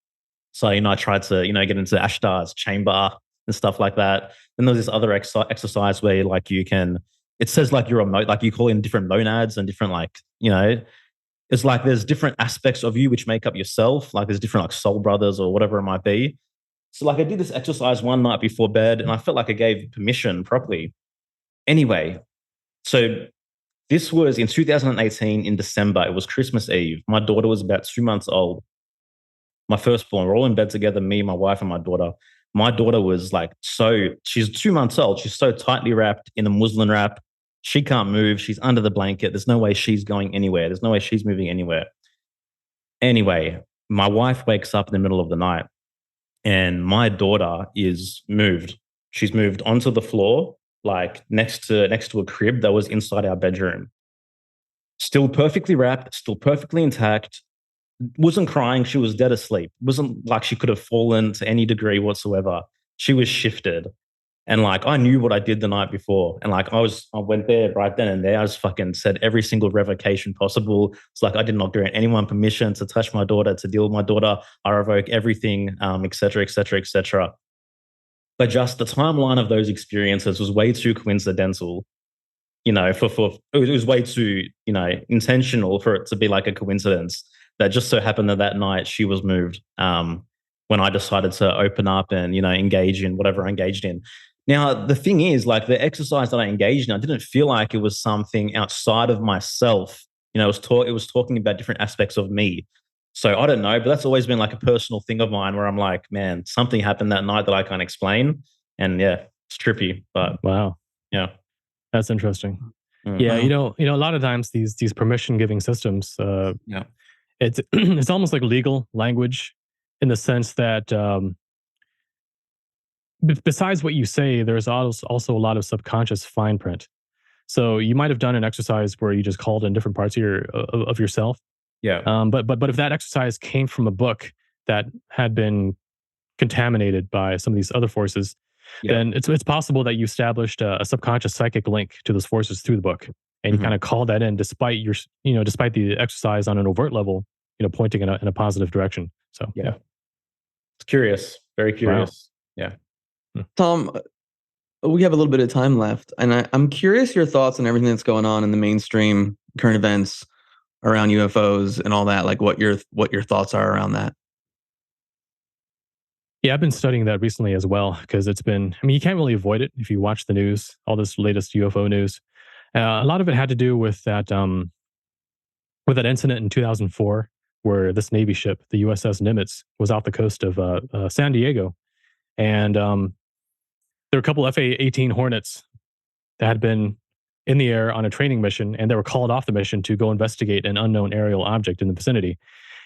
So, I tried to, get into Ashtar's chamber and stuff like that. Then there's this other exercise where like it says like you're like you call in different monads and different like, it's like there's different aspects of you which make up yourself. Like there's different like soul brothers or whatever it might be. So like I did this exercise one night before bed and I felt like I gave permission properly. Anyway, so this was in 2018 in December. It was Christmas Eve. My daughter was about 2 months old. My firstborn, we're all in bed together, me, my wife, and my daughter. My daughter was like, she's 2 months old. She's so tightly wrapped in a muslin wrap. She can't move. She's under the blanket. There's no way she's going anywhere. There's no way she's moving anywhere. Anyway, my wife wakes up in the middle of the night and my daughter is moved. She's moved onto the floor, like next to a crib that was inside our bedroom. Still perfectly wrapped, still perfectly intact, wasn't crying. She was dead asleep. Wasn't like she could have fallen to any degree whatsoever. She was shifted. And like I knew what I did the night before. And like I went there right then and there. I just fucking said every single revocation possible. It's like I did not grant anyone permission to touch my daughter, to deal with my daughter. I revoke everything, et cetera, et cetera, et cetera. But just the timeline of those experiences was way too coincidental. You know, it was way too, intentional for it to be like a coincidence that just so happened that night she was moved when I decided to open up and, engage in whatever I engaged in. Now, the thing is, like the exercise that I engaged in, I didn't feel like it was something outside of myself. It was talking about different aspects of me. So I don't know, but that's always been like a personal thing of mine where I'm like, man, something happened that night that I can't explain. And yeah, it's trippy, but Wow. yeah. That's interesting. Mm. Yeah, a lot of times these permission giving systems, Yeah. it's it's almost like legal language in the sense that besides what you say, there's also a lot of subconscious fine print. So you might have done an exercise where you just called in different parts of yourself. Yeah. But if that exercise came from a book that had been contaminated by some of these other forces, then it's possible that you established a subconscious psychic link to those forces through the book, and you kind of called that in despite despite the exercise on an overt level, pointing in a positive direction. So yeah. It's curious, very curious. Wow. Yeah. Tom, we have a little bit of time left, and I'm curious your thoughts on everything that's going on in the mainstream current events around UFOs and all that. Like what your thoughts are around that. Yeah, I've been studying that recently as well because it's been. I mean, you can't really avoid it if you watch the news, all this latest UFO news. A lot of it had to do with that incident in 2004 where this Navy ship, the USS Nimitz, was off the coast of San Diego, and there were a couple F/A-18 Hornets that had been in the air on a training mission, and they were called off the mission to go investigate an unknown aerial object in the vicinity.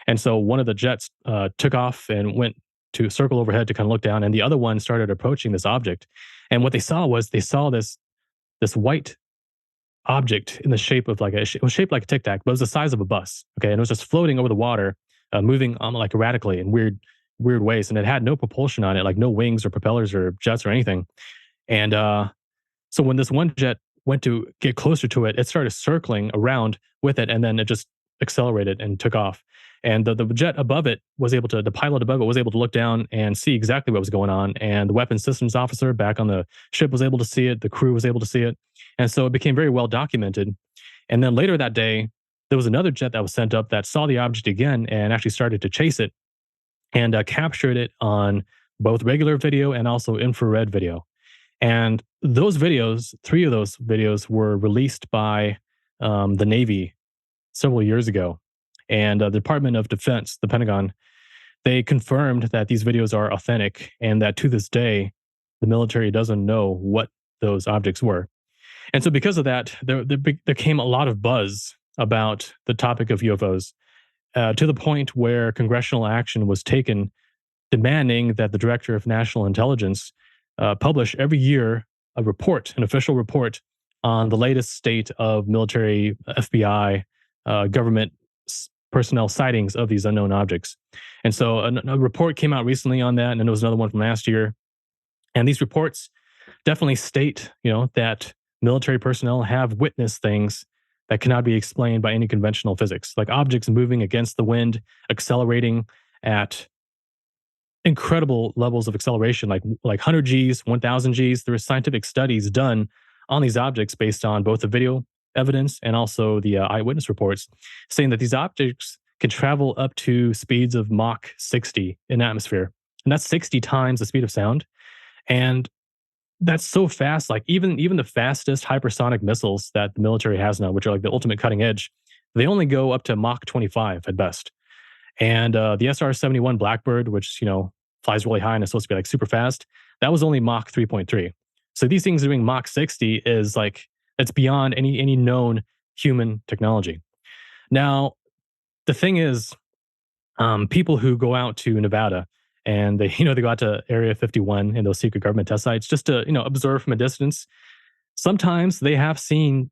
And so one of the jets took off and went to circle overhead to kind of look down, and the other one started approaching this object. And what they saw this white object in the shape of it was shaped like a tic tac, but it was the size of a bus. Okay, and it was just floating over the water, moving like erratically in weird ways, and it had no propulsion on it, like no wings or propellers or jets or anything. And so when this one jet went to get closer to it, it started circling around with it, and then it just accelerated and took off. And the jet above it the pilot above it was able to look down and see exactly what was going on. And the weapons systems officer back on the ship was able to see it. The crew was able to see it. And so it became very well documented. And then later that day, there was another jet that was sent up that saw the object again and actually started to chase it and captured it on both regular video and also infrared video. And those videos, 3 of those videos were released by the Navy several years ago. And the Department of Defense, the Pentagon, they confirmed that these videos are authentic and that to this day, the military doesn't know what those objects were. And so because of that, there came a lot of buzz about the topic of UFOs to the point where congressional action was taken demanding that the Director of National Intelligence publish every year an official report on the latest state of military, FBI, government personnel sightings of these unknown objects. And so a report came out recently on that, and there was another one from last year. And these reports definitely state, that military personnel have witnessed things that cannot be explained by any conventional physics, like objects moving against the wind, accelerating at incredible levels of acceleration, like 100 Gs, 1000 Gs. There are scientific studies done on these objects based on both the video evidence and also the eyewitness reports saying that these objects can travel up to speeds of Mach 60 in atmosphere. And that's 60 times the speed of sound. And that's so fast, like even the fastest hypersonic missiles that the military has now, which are like the ultimate cutting edge, they only go up to Mach 25 at best. And the SR-71 Blackbird, which, flies really high and is supposed to be like super fast, that was only Mach 3.3. So these things doing Mach 60 is like, it's beyond any known human technology. Now, the thing is, people who go out to Nevada and they, they go out to Area 51 and those secret government test sites just to, observe from a distance. Sometimes they have seen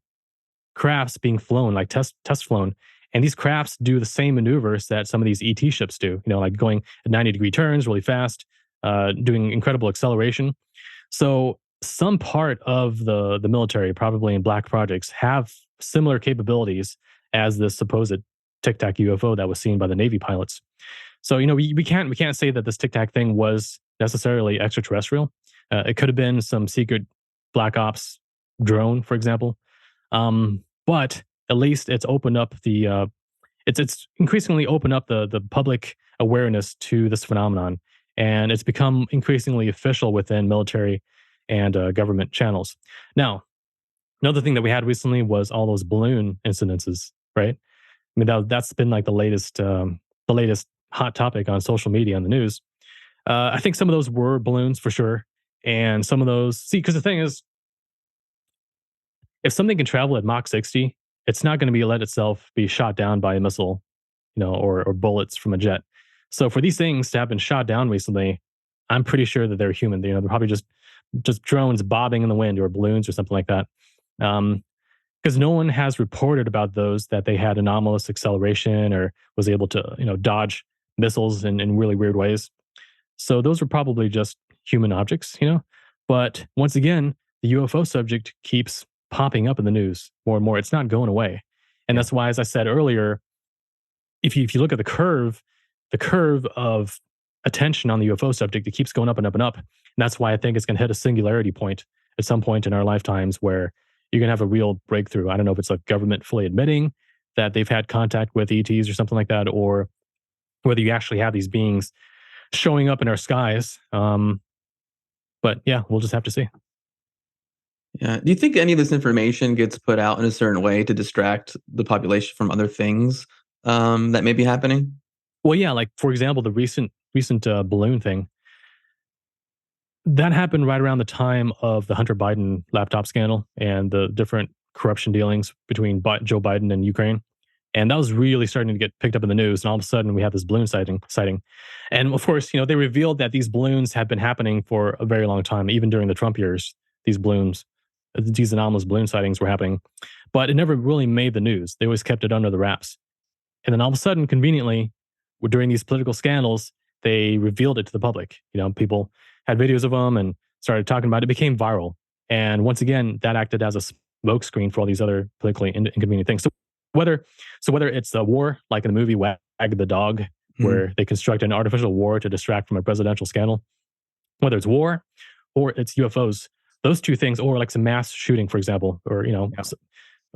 crafts being flown, like test flown, and these crafts do the same maneuvers that some of these ET ships do. Like going at 90-degree turns really fast, doing incredible acceleration. So some part of the military, probably in black projects, have similar capabilities as this supposed Tic Tac UFO that was seen by the Navy pilots. So we can't say that this Tic Tac thing was necessarily extraterrestrial. It could have been some secret black ops drone, for example. But at least it's opened up it's increasingly opened up the public awareness to this phenomenon, and it's become increasingly official within military and government channels. Now, another thing that we had recently was all those balloon incidences, right? I mean, that's been like the latest hot topic on social media and the news. I think some of those were balloons for sure, and some of those, because the thing is, if something can travel at Mach 60, it's not going to let itself be shot down by a missile, or bullets from a jet. So for these things to have been shot down recently, I'm pretty sure that they're human. They're probably just drones bobbing in the wind or balloons or something like that. Because no one has reported about those that they had anomalous acceleration or was able to, dodge missiles in really weird ways. So those were probably just human objects, But once again, the UFO subject keeps popping up in the news more and more. It's not going away. And that's why, as I said earlier, if you look at the curve of attention on the UFO subject, it keeps going up and up and up. And that's why I think it's going to hit a singularity point at some point in our lifetimes where you're going to have a real breakthrough. I don't know if it's a government fully admitting that they've had contact with ETs or something like that, or whether you actually have these beings showing up in our skies. But yeah, we'll just have to see. Yeah. Do you think any of this information gets put out in a certain way to distract the population from other things that may be happening? Well, yeah, like for example, the recent balloon thing that happened right around the time of the Hunter Biden laptop scandal and the different corruption dealings between Joe Biden and Ukraine. And that was really starting to get picked up in the news. And all of a sudden, we have this balloon sighting. And of course, they revealed that these balloons have been happening for a very long time, even during the Trump years. These anomalous balloon sightings were happening, but it never really made the news. They always kept it under the wraps. And then all of a sudden, conveniently, during these political scandals, they revealed it to the public. People had videos of them and started talking about it. It became viral. And once again, that acted as a smokescreen for all these other politically inconvenient things. So whether it's a war, like in the movie Wag the Dog, where they construct an artificial war to distract from a presidential scandal, whether it's war or it's UFOs, those two things, or like some mass shooting, for example, or,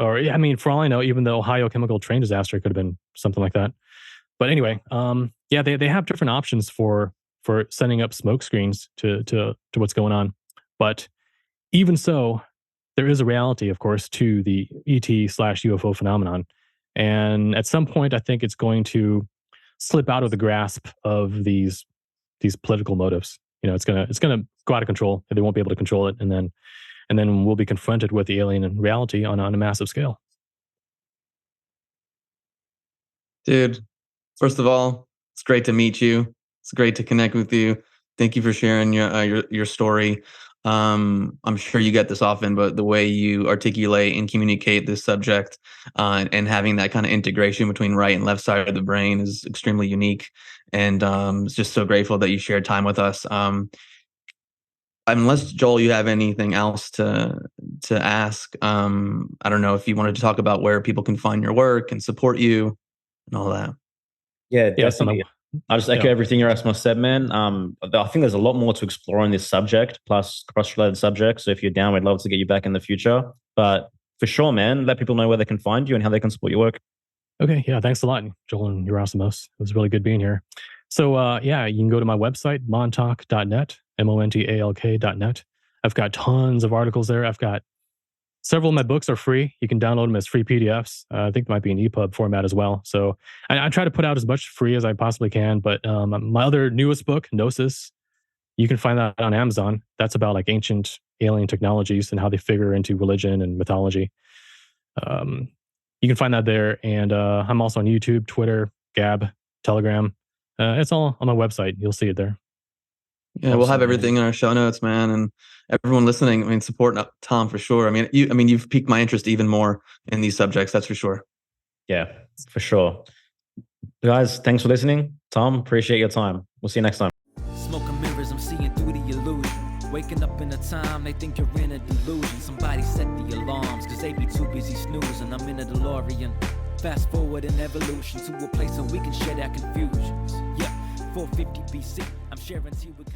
I mean, for all I know, even the Ohio chemical train disaster could have been something like that. But anyway, they have different options for sending up smoke screens to what's going on. But even so, there is a reality, of course, to the ET/UFO phenomenon. And at some point, I think it's going to slip out of the grasp of these political motives. It's gonna go out of control. They won't be able to control it, and then we'll be confronted with the alien in reality on a massive scale. Dude, first of all, it's great to meet you. It's great to connect with you. Thank you for sharing your story. I'm sure you get this often, but the way you articulate and communicate this subject and having that kind of integration between right and left side of the brain is extremely unique. And it's just so grateful that you shared time with us. Unless, Joel, you have anything else to ask, I don't know if you wanted to talk about where people can find your work and support you and all that. Yeah, definitely. I'll just echo everything Yerasimos said, man. I think there's a lot more to explore on this subject, plus cross-related subjects. So if you're down, we'd love to get you back in the future. But for sure, man, let people know where they can find you and how they can support your work. Okay, yeah, thanks a lot, Joel and Yerasimos. It was really good being here. So you can go to my website, montalk.net, montalk.net. I've got tons of articles there. I've got Several of my books are free. You can download them as free PDFs. I think there might be an EPUB format as well. So I try to put out as much free as I possibly can. But my other newest book, Gnosis, you can find that on Amazon. That's about like ancient alien technologies and how they figure into religion and mythology. You can find that there. And I'm also on YouTube, Twitter, Gab, Telegram. It's all on my website. You'll see it there. Yeah, we'll have everything in our show notes, man. And everyone listening, I mean, support Tom for sure. I mean, you've piqued my interest even more in these subjects. That's for sure. Yeah, for sure. Guys, thanks for listening. Tom, appreciate your time. We'll see you next time. Smoking mirrors, I'm seeing through the illusion. Waking up in a time, they think you're in a delusion. Somebody set the alarms, cause they be too busy snoozing. I'm in a DeLorean. Fast forward in evolution to a place where we can share our confusions. Yeah, 450 BC, I'm sharing tea with